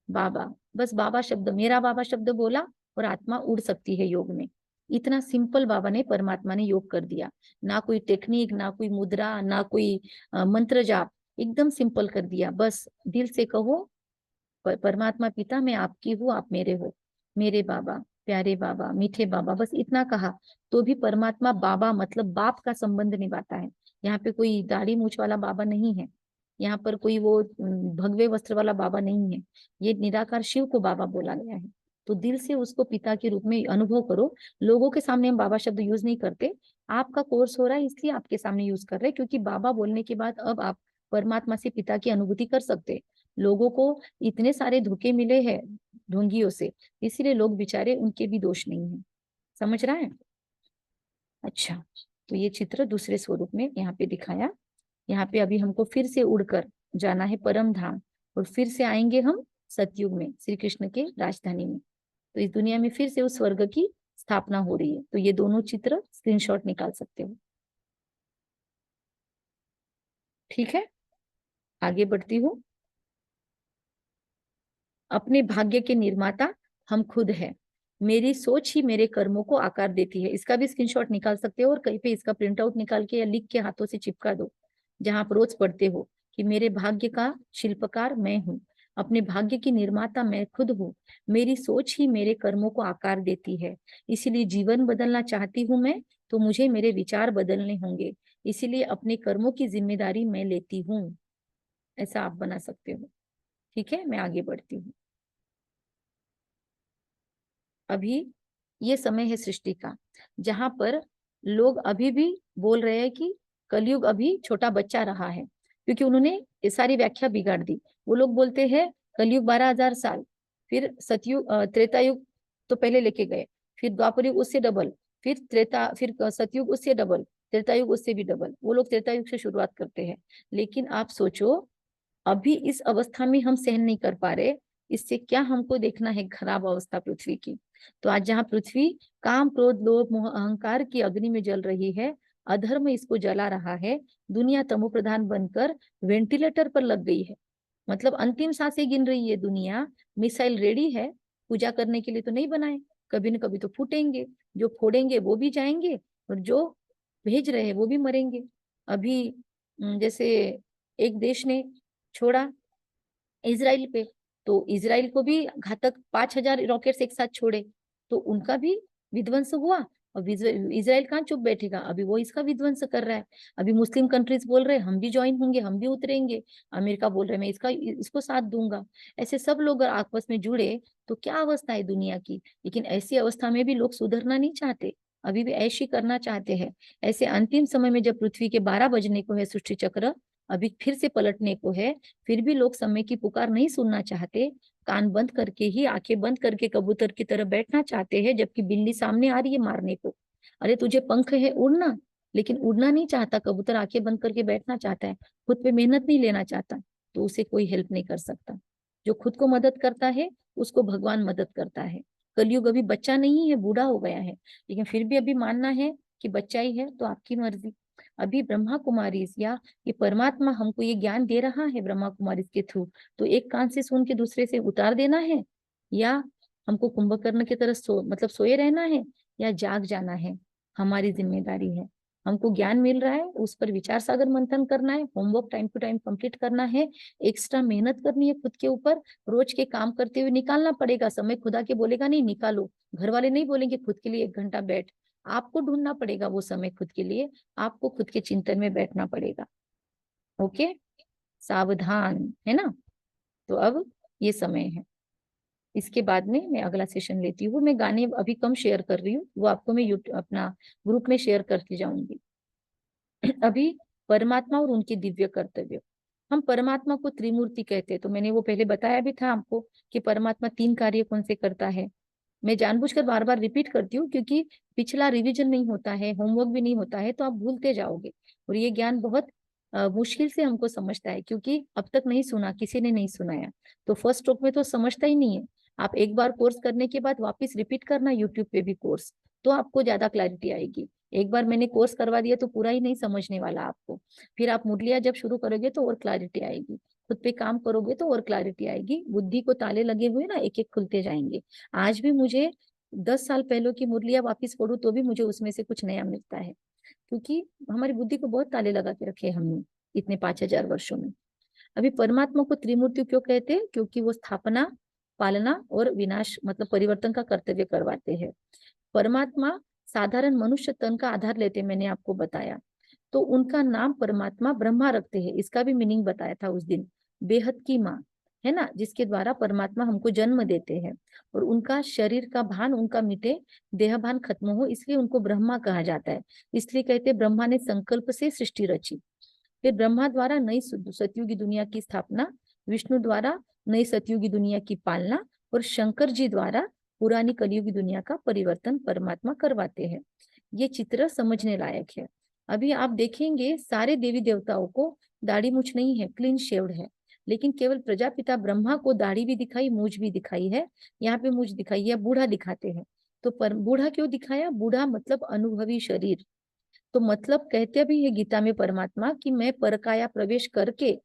Speaker 1: बाबा, बस बाबा शब्द, मेरा बाबा शब्द बोला और आत्मा उड़ सकती है योग में। इतना सिंपल बाबा ने, परमात्मा ने योग कर दिया। ना कोई टेक्निक, ना कोई मुद्रा, ना कोई मंत्र जाप, एकदम सिंपल कर दिया। बस दिल से कहो, परमात्मा पिता मैं आपकी हूँ, आप मेरे हो, मेरे बाबा, प्यारे बाबा, मीठे बाबा, बस इतना कहा तो भी परमात्मा बाबा मतलब बाप का संबंध निभाता है। यहाँ पे कोई दाढ़ी मूछ वाला बाबा नहीं है, यहाँ पर कोई वो भगवे वस्त्र वाला बाबा नहीं है, ये निराकार शिव को बाबा बोला गया है। तो दिल से उसको पिता के रूप में अनुभव करो। लोगों के सामने हम बाबा शब्द यूज नहीं करते, आपका कोर्स हो रहा है इसलिए आपके सामने यूज कर रहे हैं, क्योंकि बाबा बोलने के बाद अब आप परमात्मा से पिता की अनुभूति कर सकते हैं। लोगों को इतने सारे धोखे मिले हैं ढोंगियों से, इसीलिए लोग बेचारे, उनके भी दोष नहीं है। समझ रहा है? अच्छा, तो ये चित्र दूसरे स्वरूप में यहाँ पे दिखाया। यहाँ पे अभी हमको फिर से उड़कर जाना है परम धाम, और फिर से आएंगे हम सतयुग में, श्री कृष्ण के राजधानी में। तो इस दुनिया में फिर से उस स्वर्ग की स्थापना हो रही है। तो ये दोनों चित्र स्क्रीनशॉट निकाल सकते हो। ठीक है, आगे बढ़ती हूँ। अपने भाग्य के निर्माता हम खुद हैं। मेरी सोच ही मेरे कर्मों को आकार देती है। इसका भी स्क्रीनशॉट निकाल सकते हो और कहीं पे इसका प्रिंट आउट निकाल के या लिख के हाथों से चिपका दो, जहां आप रोज पढ़ते हो कि मेरे भाग्य का शिल्पकार मैं हूँ, अपने भाग्य की निर्माता मैं खुद हूँ, मेरी सोच ही मेरे कर्मों को आकार देती है। इसीलिए जीवन बदलना चाहती हूँ मैं, तो मुझे मेरे विचार बदलने होंगे। इसीलिए अपने कर्मों की जिम्मेदारी मैं लेती हूँ। ऐसा आप बना सकते हो। ठीक है, मैं आगे बढ़ती हूँ। अभी ये समय है सृष्टि का, जहां पर लोग अभी भी बोल रहे हैं कि कलयुग अभी छोटा बच्चा रहा है, क्योंकि उन्होंने ये सारी व्याख्या बिगाड़ दी। वो लोग बोलते हैं कलयुग 12,000 साल, फिर सतयुग, त्रेता युग तो पहले लेके गए, फिर द्वापर युग उससे डबल, फिर सतयुग उससे डबल, त्रेता युग उससे भी डबल। वो लोग त्रेता युग से शुरुआत करते हैं। लेकिन आप सोचो, अभी इस अवस्था में हम सहन नहीं कर पा रहे, इससे क्या हमको देखना है खराब अवस्था पृथ्वी की। तो आज जहाँ पृथ्वी काम क्रोध लोभ मोह अहंकार की अग्नि में जल रही है, अधर्म इसको जला रहा है, दुनिया तमो प्रधान बनकर वेंटिलेटर पर लग गई है, मतलब अंतिम सांसें गिन रही है दुनिया। मिसाइल रेडी है, पूजा करने के लिए तो नहीं बनाए, कभी न कभी तो फूटेंगे, जो फोड़ेंगे वो भी जाएंगे, और जो भेज रहे हैं वो भी मरेंगे। अभी जैसे एक देश ने छोड़ा इसराइल पे, तो इसराइल को भी घातक 5,000 रॉकेट्स एक साथ छोड़े, तो उनका भी विध्वंस हुआ। और इसराइल कहाँ चुप बैठेगा, अभी वो इसका विध्वंस कर रहा है। अभी मुस्लिम कंट्रीज बोल रहे हैं हम भी ज्वाइन होंगे, हम भी उतरेंगे। अमेरिका बोल रहे हैं मैं इसको साथ दूंगा। ऐसे सब लोग अगर आपस में जुड़े तो क्या अवस्था है दुनिया की। लेकिन ऐसी अवस्था में भी लोग सुधरना नहीं चाहते, अभी भी ऐशी करना चाहते हैं। ऐसे अंतिम समय में जब पृथ्वी के 12 बजने को है, सृष्टि चक्र अभी फिर से पलटने को है, फिर भी लोग समय की पुकार नहीं सुनना चाहते, कान बंद करके ही, आंखें बंद करके कबूतर की तरह बैठना चाहते हैं, जबकि बिल्ली सामने आ रही है मारने को। अरे तुझे पंख है उड़ना, लेकिन उड़ना नहीं चाहता कबूतर, आंखें बंद करके बैठना चाहता है, खुद पे मेहनत नहीं लेना चाहता, तो उसे कोई हेल्प नहीं कर सकता। जो खुद को मदद करता है उसको भगवान मदद करता है। कलयुग अभी बच्चा नहीं है, बूढ़ा हो गया है, लेकिन फिर भी अभी मानना है कि बच्चा ही है तो आपकी मर्जी। अभी ब्रह्मा कुमारी या ये परमात्मा हमको ये ज्ञान दे रहा है ब्रह्मा कुमारी के थ्रू, तो एक कान से सुन के दूसरे से उतार देना है, या हमको कुंभकर्ण की तरह मतलब सोए रहना है, या जाग जाना है, हमारी जिम्मेदारी है। हमको ज्ञान मिल रहा है, उस पर विचार सागर मंथन करना है, homework time to time complete करना है, एक्स्ट्रा मेहनत करनी है खुद के ऊपर, रोज के काम करते हुए निकालना पड़ेगा समय। खुदा के बोलेगा नहीं निकालो, घर वाले नहीं बोलेंगे खुद के लिए 1 घंटा बैठ, आपको ढूंढना पड़ेगा वो समय खुद के लिए, आपको खुद के चिंतन में बैठना पड़ेगा। ओके, सावधान है ना। तो अब ये समय है। इसके बाद में मैं अगला सेशन लेती हूँ। मैं गाने अभी कम शेयर कर रही हूँ, वो आपको मैं यूट्यूब अपना ग्रुप में शेयर करती जाऊंगी। अभी परमात्मा और उनके दिव्य कर्तव्य। हम परमात्मा को त्रिमूर्ति कहते हैं, तो मैंने वो पहले बताया भी था आपको कि परमात्मा 3 कार्य कौन से करता है। मैं जानबूझकर बार बार रिपीट करती हूँ क्योंकि पिछला रिवीजन नहीं होता है, होमवर्क भी नहीं होता है, तो आप भूलते जाओगे। और ये ज्ञान बहुत मुश्किल से हमको समझता है क्योंकि अब तक नहीं सुना, किसी ने नहीं सुनाया। तो फर्स्ट स्ट्रोक में तो समझता ही नहीं है। आप एक बार कोर्स करने के बाद वापस रिपीट करना यूट्यूब पे भी कोर्स, तो आपको ज्यादा क्लैरिटी आएगी। एक बार मैंने कोर्स करवा दिया तो पूरा ही नहीं समझने वाला आपको। फिर आप मुरलिया जब शुरू करोगे तो और क्लैरिटी आएगी, खुद पे काम करोगे तो और क्लैरिटी आएगी। बुद्धि को ताले लगे हुए ना, एक एक खुलते जाएंगे। आज भी मुझे 10 साल पहले की मुरलिया वापस पढ़ू तो भी मुझे उसमें से कुछ नया मिलता है, क्योंकि हमारी बुद्धि को बहुत ताले लगा के रखे हमने इतने 5,000 वर्षों में। अभी परमात्मा को त्रिमूर्ति क्यों कहते हैं? क्योंकि वो स्थापना, पालना और विनाश मतलब परिवर्तन का कर्तव्य करवाते हैं। परमात्मा साधारण मनुष्य तन का आधार लेते, मैंने आपको बताया। तो उनका नाम परमात्मा ब्रह्मा रखते हैं, इसका भी मीनिंग बताया था उस दिन। बेहद की माँ है ना, जिसके द्वारा परमात्मा हमको जन्म देते हैं। और उनका शरीर का भान उनका मिटे, देह भान खत्म हो, इसलिए उनको ब्रह्मा कहा जाता है। इसलिए कहते हैं ब्रह्मा ने संकल्प से सृष्टि रची। फिर ब्रह्मा द्वारा नई सतयुगी दुनिया की स्थापना, विष्णु द्वारा नई सतयुगी दुनिया की पालना, और शंकर जी द्वारा पुरानी कलयुगी दुनिया का परिवर्तन परमात्मा करवाते हैं। ये चित्र समझने लायक है। अभी आप देखेंगे सारे देवी देवताओं को दाढ़ी मूछ नहीं है, क्लीन शेव्ड है। लेकिन केवल प्रजापिता ब्रह्मा को दाढ़ी भी दिखाई, मूछ भी दिखाई है। यहाँ पे मूछ दिखाई है, बूढ़ा दिखाते हैं। तो पर बूढ़ा क्यों दिखाया? बूढ़ा मतलब अनुभवी शरीर। तो मतलब कहते भी है गीता में परमात्मा कि मैं परकाया प्रवेश करके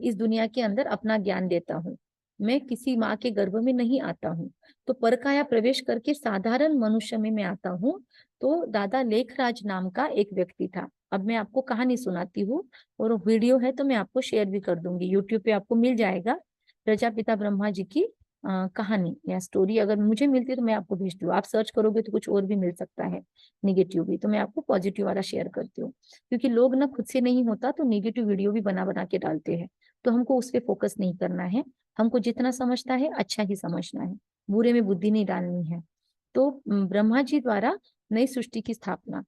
Speaker 1: इस दुनिया के अंदर अपना ज्ञान देता हूँ। मैं किसी माँ के गर्भ में नहीं आता हूँ। तो परकाया प्रवेश करके साधारण मनुष्य में मैं आता हूँ। तो दादा लेखराज नाम का एक व्यक्ति था। अब मैं आपको कहानी सुनाती हूँ, और वीडियो है तो मैं आपको शेयर भी कर दूंगी, यूट्यूब पे आपको मिल जाएगा। प्रजापिता ब्रह्मा जी की कहानी या स्टोरी अगर मुझे मिलती है तो मैं आपको भेज दूँ। आप सर्च करोगे तो कुछ और भी मिल सकता है, निगेटिव भी। तो मैं आपको पॉजिटिव वाला शेयर करती हूँ, क्योंकि लोग ना खुद से नहीं होता तो निगेटिव वीडियो भी बना बना के डालते हैं। तो हमको उस पर फोकस नहीं करना है। हमको जितना समझता है अच्छा ही समझना है, बुरे में बुद्धि नहीं डालनी है। तो ब्रह्मा जी द्वारा नई सृष्टि की स्थापना,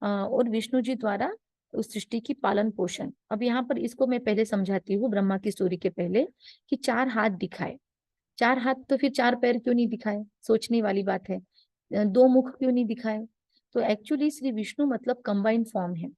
Speaker 1: और विष्णु जी द्वारा उस सृष्टि की पालन पोषण। अब यहाँ पर इसको मैं पहले समझाती हूँ ब्रह्मा की स्टोरी के पहले, कि 4 हाथ दिखाए। 4 हाथ तो फिर 4 पैर क्यों नहीं दिखाए? सोचने वाली बात है। 2 मुख क्यों नहीं दिखाए? तो एक्चुअली श्री विष्णु मतलब कंबाइंड फॉर्म है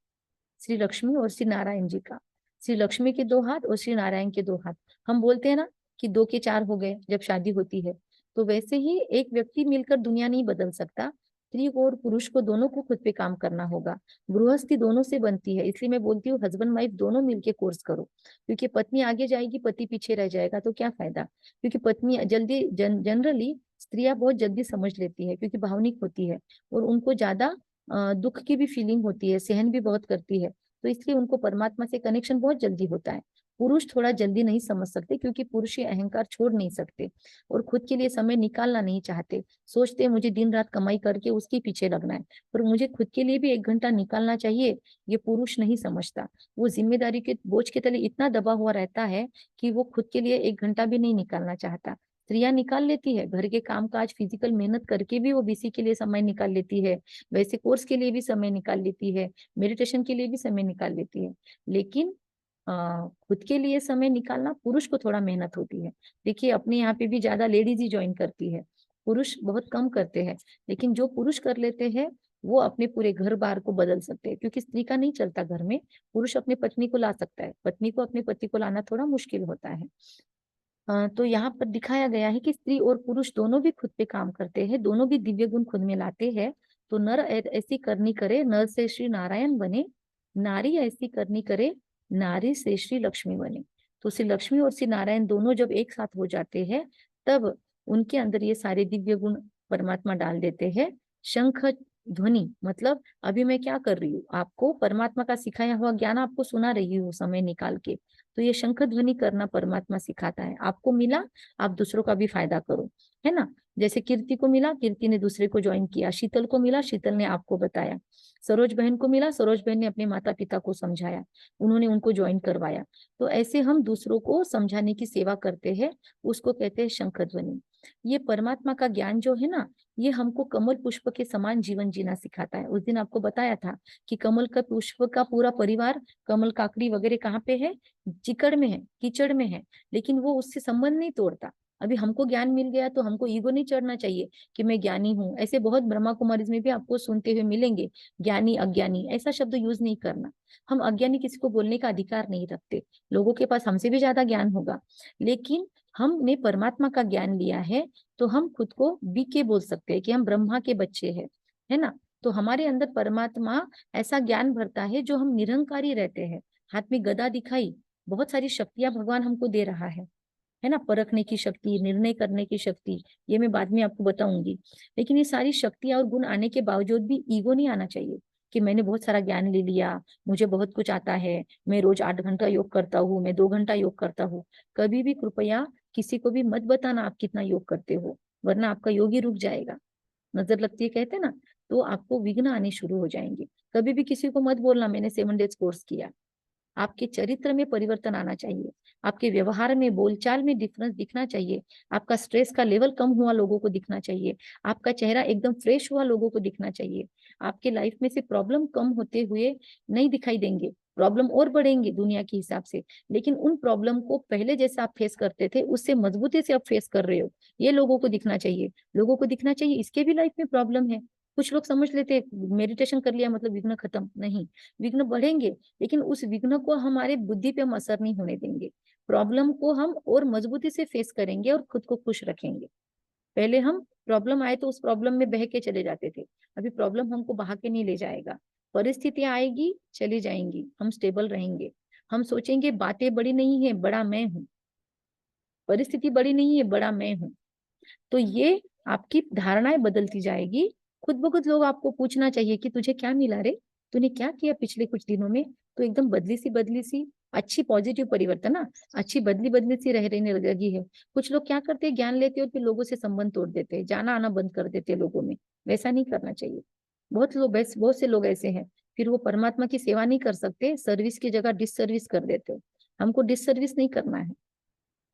Speaker 1: श्री लक्ष्मी और श्री नारायण जी का। श्री लक्ष्मी के 2 हाथ और श्री नारायण के 2 हाथ। हम बोलते हैं ना कि 2 के 4 हो गए जब शादी होती है। तो वैसे ही एक व्यक्ति मिलकर दुनिया नहीं बदल सकता। स्त्री को और पुरुष को दोनों को खुद पे काम करना होगा। गृहस्थी दोनों से बनती है, इसलिए मैं बोलती हूँ हस्बैंड वाइफ दोनों मिलके कोर्स करो। क्योंकि पत्नी आगे जाएगी, पति पीछे रह जाएगा तो क्या फायदा? क्योंकि पत्नी जल्दी जनरली स्त्रियां बहुत जल्दी समझ लेती है, क्योंकि भावनिक होती है और उनको ज्यादा दुख की भी फीलिंग होती है, सहन भी बहुत करती है। तो इसलिए उनको परमात्मा से कनेक्शन बहुत जल्दी होता है। पुरुष थोड़ा जल्दी नहीं समझ सकते, क्योंकि पुरुष ये अहंकार छोड़ नहीं सकते और खुद के लिए समय निकालना नहीं चाहते। सोचते हैं मुझे दिन रात कमाई करके उसके पीछे लगना है, पर मुझे खुद के लिए भी 1 घंटा निकालना चाहिए। ये पुरुष नहीं समझता। वो जिम्मेदारी के बोझ के तले इतना दबा हुआ रहता है कि वो खुद के लिए 1 घंटा भी नहीं निकालना चाहता। स्त्रियां निकाल लेती है, घर के काम काज फिजिकल मेहनत करके भी वो बीसी के लिए समय निकाल लेती है, वैसे कोर्स के लिए भी समय निकाल लेती है, मेडिटेशन के लिए भी समय निकाल लेती है। लेकिन खुद के लिए समय निकालना पुरुष को थोड़ा मेहनत होती है। देखिए अपने यहाँ पे भी ज्यादा लेडीज ही ज्वाइन करती है, पुरुष बहुत कम करते हैं। लेकिन जो पुरुष कर लेते हैं वो अपने पूरे घर बार को बदल सकते हैं, क्योंकि स्त्री का नहीं चलता घर में। पुरुष अपने पत्नी को ला सकता है, पत्नी को अपने पति को लाना थोड़ा मुश्किल होता है। तो यहाँ पर दिखाया गया है कि स्त्री और पुरुष दोनों भी खुद पे काम करते हैं, दोनों भी दिव्य गुण खुद में लाते हैं। तो नर ऐसी करनी करे, नर से श्री नारायण बने। नारी ऐसी करनी करे, नारी से श्री लक्ष्मी बने। तो श्री लक्ष्मी और श्री नारायण दोनों जब एक साथ हो जाते हैं तब उनके अंदर ये सारे दिव्य गुण परमात्मा डाल देते हैं। शंख ध्वनि मतलब अभी मैं क्या कर रही हूँ, आपको परमात्मा का सिखाया हुआ ज्ञान आपको सुना रही हूँ समय निकाल के। तो ये शंख ध्वनि करना परमात्मा सिखाता है। आपको मिला, आप दूसरों का भी फायदा करो, है ना। जैसे कीर्ति को मिला, कीर्ति ने दूसरे को ज्वाइन किया, शीतल को मिला, शीतल ने आपको बताया, सरोज बहन को मिला, सरोज बहन ने अपने माता पिता को समझाया, उन्होंने उनको ज्वाइन करवाया। तो ऐसे हम दूसरों को समझाने की सेवा करते हैं, उसको कहते हैं शंख ध्वनि। ये परमात्मा का ज्ञान जो है ना, ये हमको कमल पुष्प के समान जीवन जीना सिखाता है। उस दिन आपको बताया था कि कमल का पुष्प का पूरा परिवार, कमल काकड़ी वगैरह कहाँ पे है, चिकड़ में है, कीचड़ में है, लेकिन वो उससे संबंध नहीं तोड़ता। अभी हमको ज्ञान मिल गया तो हमको ईगो नहीं चढ़ना चाहिए कि मैं ज्ञानी हूँ। ऐसे बहुत ब्रह्मा कुमारीज में भी आपको सुनते हुए मिलेंगे, ज्ञानी अज्ञानी, ऐसा शब्द यूज नहीं करना। हम अज्ञानी किसी को बोलने का अधिकार नहीं रखते, लोगों के पास हमसे भी ज्यादा ज्ञान होगा, लेकिन हमने परमात्मा का ज्ञान लिया है तो हम खुद को बीके बोल सकते हैं कि हम ब्रह्मा के बच्चे हैं, है ना। तो हमारे अंदर परमात्मा ऐसा ज्ञान भरता है जो हम निरंकारी रहते हैं। हाथ में गदा दिखाई, बहुत सारी शक्तियां भगवान हमको दे रहा है ना, परखने की शक्ति, निर्णय करने की शक्ति, ये मैं बाद में आपको बताऊंगी। लेकिन ये सारी शक्तियां और गुण आने के बावजूद भी ईगो नहीं आना चाहिए कि मैंने बहुत सारा ज्ञान ले लिया, मुझे बहुत कुछ आता है, मैं रोज 8 घंटा योग करता हूँ, मैं 2 घंटा योग करता हूँ। कभी भी कृपया किसी को भी मत बताना आप कितना योग करते हो, वरना आपका योग ही रुक जाएगा। नजर लगती है कहते हैं ना, तो आपको विघ्न आने शुरू हो जाएंगे। कभी भी किसी को मत बोलना मैंने 7 डेज कोर्स किया। आपके चरित्र में परिवर्तन आना चाहिए, आपके व्यवहार में, बोलचाल में डिफरेंस दिखना चाहिए, आपका स्ट्रेस का लेवल कम हुआ लोगों को दिखना चाहिए, आपका चेहरा एकदम फ्रेश हुआ लोगों को दिखना चाहिए। आपके लाइफ में से प्रॉब्लम कम होते हुए नहीं दिखाई देंगे, प्रॉब्लम और बढ़ेंगे दुनिया के हिसाब से, लेकिन उन प्रॉब्लम को पहले जैसे आप फेस करते थे उससे मजबूती से आप फेस कर रहे हो, ये लोगों को दिखना चाहिए। लोगों को दिखना चाहिए इसके भी लाइफ में प्रॉब्लम है। कुछ लोग समझ लेते मेडिटेशन कर लिया मतलब विघ्न खत्म, नहीं, विघ्न बढ़ेंगे, लेकिन उस विघ्न को हमारे बुद्धि पे हम असर नहीं होने देंगे। प्रॉब्लम को हम और मजबूती से फेस करेंगे और खुद को खुश रखेंगे। पहले हम प्रॉब्लम आए तो उस प्रॉब्लम में बह के चले जाते थे, अभी प्रॉब्लम हमको बहा के नहीं ले जाएगा। परिस्थितियां आएगी चली जाएंगी, हम स्टेबल रहेंगे। हम सोचेंगे बातें बड़ी नहीं है, बड़ा मैं हूँ, परिस्थिति बड़ी नहीं है, बड़ा मैं हूँ। तो ये आपकी धारणाएं बदलती जाएगी। खुद ब खुद लोग आपको पूछना चाहिए कि तुझे क्या मिला रे, तूने क्या किया पिछले कुछ दिनों में, तो एकदम बदली सी अच्छी पॉजिटिव परिवर्तन ना, अच्छी बदली सी रहने लगी है। कुछ लोग क्या करते हैं, ज्ञान लेते हैं और फिर लोगों से संबंध तोड़ देते हैं, जाना आना बंद कर देते हैं लोगों में। वैसा नहीं करना चाहिए। बहुत से लोग ऐसे हैं, फिर वो परमात्मा की सेवा नहीं कर सकते, सर्विस की जगह डिससर्विस कर देते हैं। हमको डिससर्विस नहीं करना है।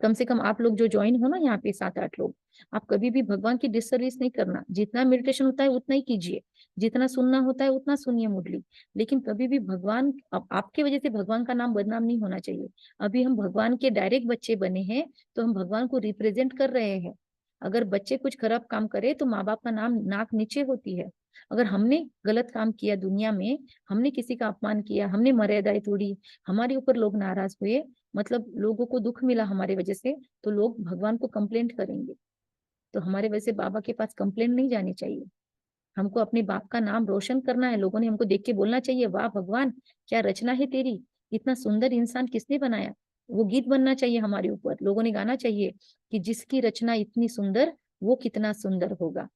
Speaker 1: कम से कम आप लोग जो ज्वाइन हो ना यहाँ पे 7-8 लोग, आप कभी भी भगवान की डिससर्विस नहीं करना। जितना मेडिटेशन होता है उतना ही कीजिए, जितना सुनना होता है उतना सुनिए मुरली, लेकिन कभी भी भगवान आपके वजह से भगवान का नाम बदनाम नहीं होना चाहिए। अभी हम भगवान के डायरेक्ट बच्चे बने हैं तो हम भगवान को रिप्रेजेंट कर रहे हैं। अगर बच्चे कुछ खराब काम करे तो माँ बाप का नाम नाक नीचे होती है। अगर हमने गलत काम किया दुनिया में, हमने किसी का अपमान किया, हमने मर्यादाएं तोड़ी, हमारे ऊपर लोग नाराज हुए, मतलब लोगों को दुख मिला हमारे वजह से, तो लोग भगवान को कंप्लेंट करेंगे। तो हमारे वजह से बाबा के पास कंप्लेंट नहीं जानी चाहिए। हमको अपने बाप का नाम रोशन करना है, लोगों ने हमको देख के बोलना चाहिए वाह भगवान, क्या रचना है तेरी, इतना सुंदर इंसान किसने बनाया। वो गीत बनना चाहिए हमारे ऊपर, लोगों ने गाना चाहिए कि जिसकी रचना इतनी सुंदर वो कितना सुंदर होगा।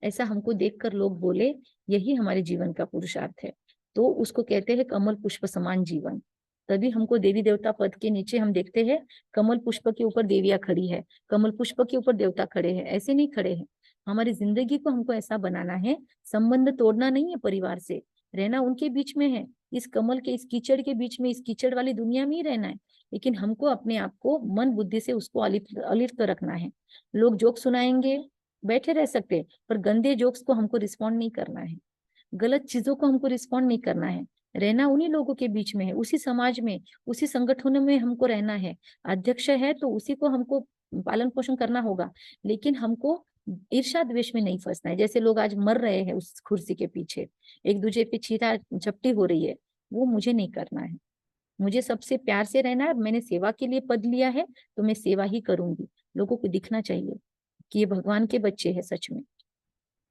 Speaker 1: ऐसा हमको देखकर लोग बोले, यही हमारे जीवन का पुरुषार्थ है। तो उसको कहते हैं कमल पुष्प समान जीवन। तभी हमको देवी देवता पद के नीचे हम देखते हैं कमल पुष्प के ऊपर देवियां खड़ी है, कमल पुष्प के ऊपर देवता खड़े हैं, ऐसे नहीं खड़े हैं। हमारी जिंदगी को हमको ऐसा बनाना है, संबंध तोड़ना नहीं है, परिवार से रहना उनके बीच में है, इस कमल के इस कीचड़ के बीच में, इस कीचड़ वाली दुनिया में ही रहना है। लेकिन हमको अपने आप को मन बुद्धि से उसको अलिप्त अलिप्त रखना है। लोग जोक सुनाएंगे, बैठे रह सकते, पर गंदे जोक्स को हमको रिस्पॉन्ड नहीं करना है, गलत चीजों को हमको रिस्पॉन्ड नहीं करना है। रहना उन्हीं लोगों के बीच में है, उसी समाज में, उसी संगठनों में हमको रहना है। अध्यक्ष है तो उसी को हमको पालन पोषण करना होगा, लेकिन हमको ईर्षा द्वेष में नहीं फंसना है। जैसे लोग आज मर रहे हैं उस कुर्सी के पीछे, एक दूसरे पे छीटा झपटी हो रही है, वो मुझे नहीं करना है। मुझे सबसे प्यार से रहना है, मैंने सेवा के लिए पद लिया है तो मैं सेवा ही करूंगी। लोगों को दिखना चाहिए कि ये भगवान के बच्चे हैं सच में,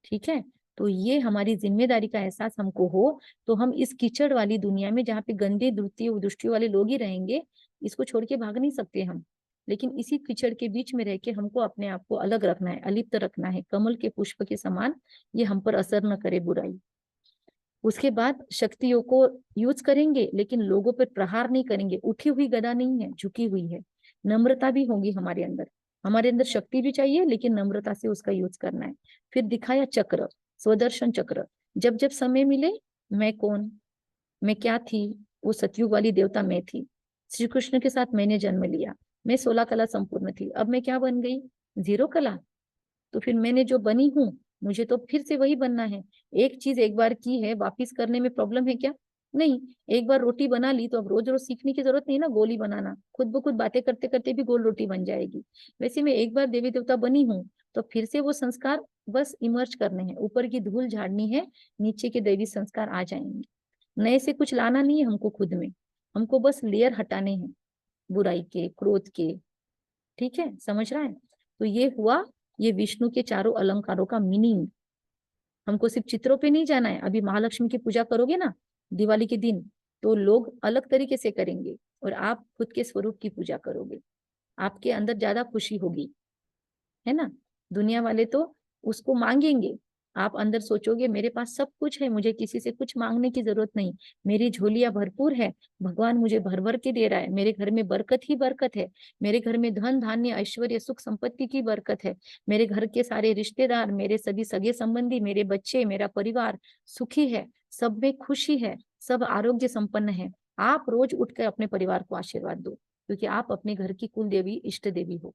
Speaker 1: ठीक है। तो ये हमारी जिम्मेदारी का एहसास हमको हो, तो हम इस कीचड़ वाली दुनिया में जहाँ पे गंदे दृष्टि वाले लोग ही रहेंगे, इसको छोड़ के भाग नहीं सकते हम। लेकिन इसी कीचड़ के बीच में रह के हमको अपने आप को अलग रखना है, अलिप्त रखना है, कमल के पुष्प के समान, ये हम पर असर न करे बुराई। उसके बाद शक्तियों को यूज करेंगे, लेकिन लोगों पर प्रहार नहीं करेंगे। उठी हुई गदा नहीं है, झुकी हुई है, नम्रता भी होगी हमारे अंदर। हमारे अंदर शक्ति भी चाहिए, लेकिन नम्रता से उसका यूज करना है। फिर दिखाया चक्र, स्वदर्शन चक्र। जब जब समय मिले, मैं कौन, मैं क्या थी, वो सतयुग वाली देवता मैं थी। श्री कृष्ण के साथ मैंने जन्म लिया, मैं 16 कला संपूर्ण थी, अब मैं क्या बन गई, 0 कला। तो फिर मैंने जो बनी हूँ, मुझे तो फिर से वही बनना है। एक चीज एक बार की है, वापिस करने में प्रॉब्लम है क्या, नहीं। एक बार रोटी बना ली तो अब रोज रोज सीखने की जरूरत नहीं ना गोली बनाना, खुद ब खुद बातें करते करते भी गोल रोटी बन जाएगी। वैसे मैं एक बार देवी देवता बनी हूँ, तो फिर से वो संस्कार बस इमर्ज करने हैं, ऊपर की धूल झाड़नी है, नीचे के दैवी संस्कार आ जाएंगे। नए से कुछ लाना नहीं है हमको खुद में, हमको बस लेयर हटाने हैं, बुराई के, क्रोध के। ठीक है, समझ रहा है। तो ये हुआ, ये विष्णु के चारों अलंकारों का मीनिंग। हमको सिर्फ चित्रों पे नहीं जाना है। अभी महालक्ष्मी की पूजा करोगे ना दिवाली के दिन, तो लोग अलग तरीके से करेंगे, और आप खुद के स्वरूप की पूजा करोगे, आपके अंदर ज्यादा खुशी होगी, है ना। दुनिया वाले तो उसको मांगेंगे, आप अंदर सोचोगे मेरे पास सब कुछ है, मुझे किसी से कुछ मांगने की जरूरत नहीं, मेरी झोलियां भरपूर है, भगवान मुझे भर भर के दे रहा है, मेरे घर में बरकत ही बरकत है, मेरे घर में धन धान्य ऐश्वर्य सुख संपत्ति की बरकत है, मेरे घर के सारे रिश्तेदार, मेरे सभी सगे संबंधी, मेरे बच्चे, मेरा परिवार सुखी है, सब में खुशी है, सब आरोग्य संपन्न है। आप रोज उठकर अपने परिवार को आशीर्वाद दो, क्योंकि आप अपने घर की कुल देवी इष्ट देवी हो।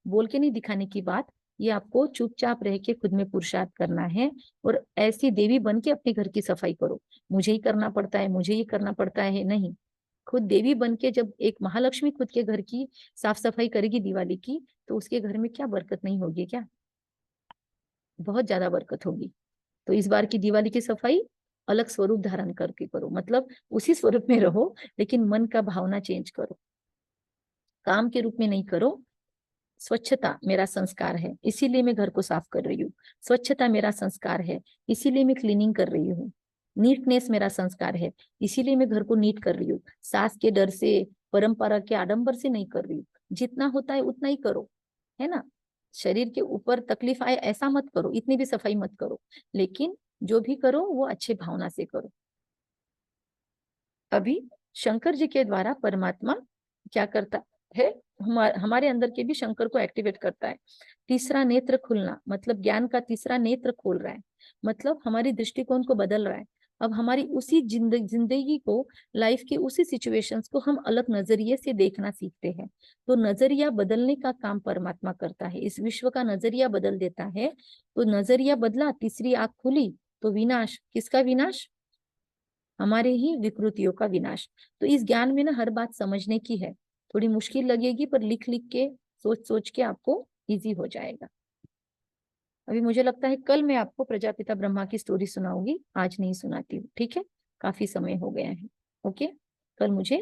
Speaker 1: बोल के नहीं दिखाने की बात, ये आपको चुपचाप रह के खुद में पुरुषार्थ करना है, और ऐसी देवी बन के अपने घर की सफाई करो। मुझे ही करना पड़ता है, मुझे ही करना पड़ता है, नहीं। खुद देवी बन के जब एक महालक्ष्मी खुद के घर की साफ सफाई करेगी दिवाली की, तो उसके घर में क्या बरकत नहीं होगी क्या, बहुत ज्यादा बरकत होगी। तो इस बार की दिवाली की सफाई अलग स्वरूप धारण करके करो, मतलब उसी स्वरूप में रहो, लेकिन मन का भावना चेंज करो, काम के रूप में नहीं करो। स्वच्छता मेरा संस्कार है, इसीलिए मैं घर को साफ कर रही हूँ। स्वच्छता मेरा संस्कार है, इसीलिए मैं क्लीनिंग कर रही हूँ। नीटनेस मेरा संस्कार है, इसीलिए मैं घर को नीट कर रही हूँ। सास के डर से, परंपरा के आडंबर से नहीं कर रही हूँ। जितना होता है उतना ही करो, है ना। शरीर के ऊपर तकलीफ आए ऐसा मत करो, इतनी भी सफाई मत करो, लेकिन जो भी करो वो अच्छे भावना से करो। अभी शंकर जी के द्वारा परमात्मा क्या करता है, हमारे अंदर के भी शंकर को एक्टिवेट करता है। तीसरा नेत्र खुलना, मतलब ज्ञान का तीसरा नेत्र खोल रहा है, मतलब हमारी दृष्टिकोण को बदल रहा है। अब हमारी उसी जिंदगी को, लाइफ के उसी सिचुएशंस को हम अलग नजरिए से देखना सीखते हैं। तो नजरिया बदलने का काम परमात्मा करता है, इस विश्व का नजरिया बदल देता है। तो नजरिया बदला, तीसरी आंख खुली, तो विनाश, किसका विनाश, हमारे ही विकृतियों का विनाश। तो इस ज्ञान में ना हर बात समझने की है, थोड़ी मुश्किल लगेगी, पर लिख लिख के, सोच सोच के आपको इजी हो जाएगा। अभी मुझे लगता है कल मैं आपको प्रजापिता ब्रह्मा की स्टोरी सुनाऊंगी, आज नहीं सुनाती हूँ, ठीक है। काफी समय हो गया है। ओके, कल मुझे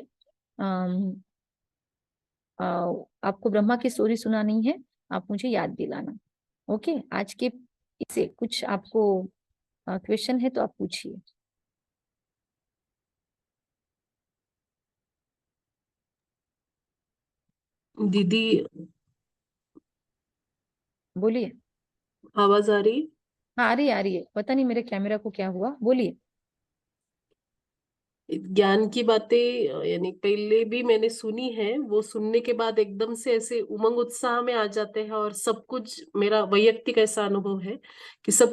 Speaker 1: अम, आ, आपको ब्रह्मा की स्टोरी सुनानी है, आप मुझे याद दिलाना। ओके, आज के इससे कुछ आपको क्वेश्चन है तो आप पूछिए।
Speaker 3: दीदी,
Speaker 1: बोलिए।
Speaker 3: आवाज आ रही?
Speaker 1: हाँ, आ रही है, पता नहीं मेरे कैमरा को क्या हुआ, बोलिए।
Speaker 3: ज्ञान की बातें यानी पहले भी मैंने सुनी है, वो सुनने के बाद एकदम से ऐसे उमंग उत्साह में आ जाते हैं, और सब कुछ मेरा वैयक्तिक ऐसा अनुभव है कि सब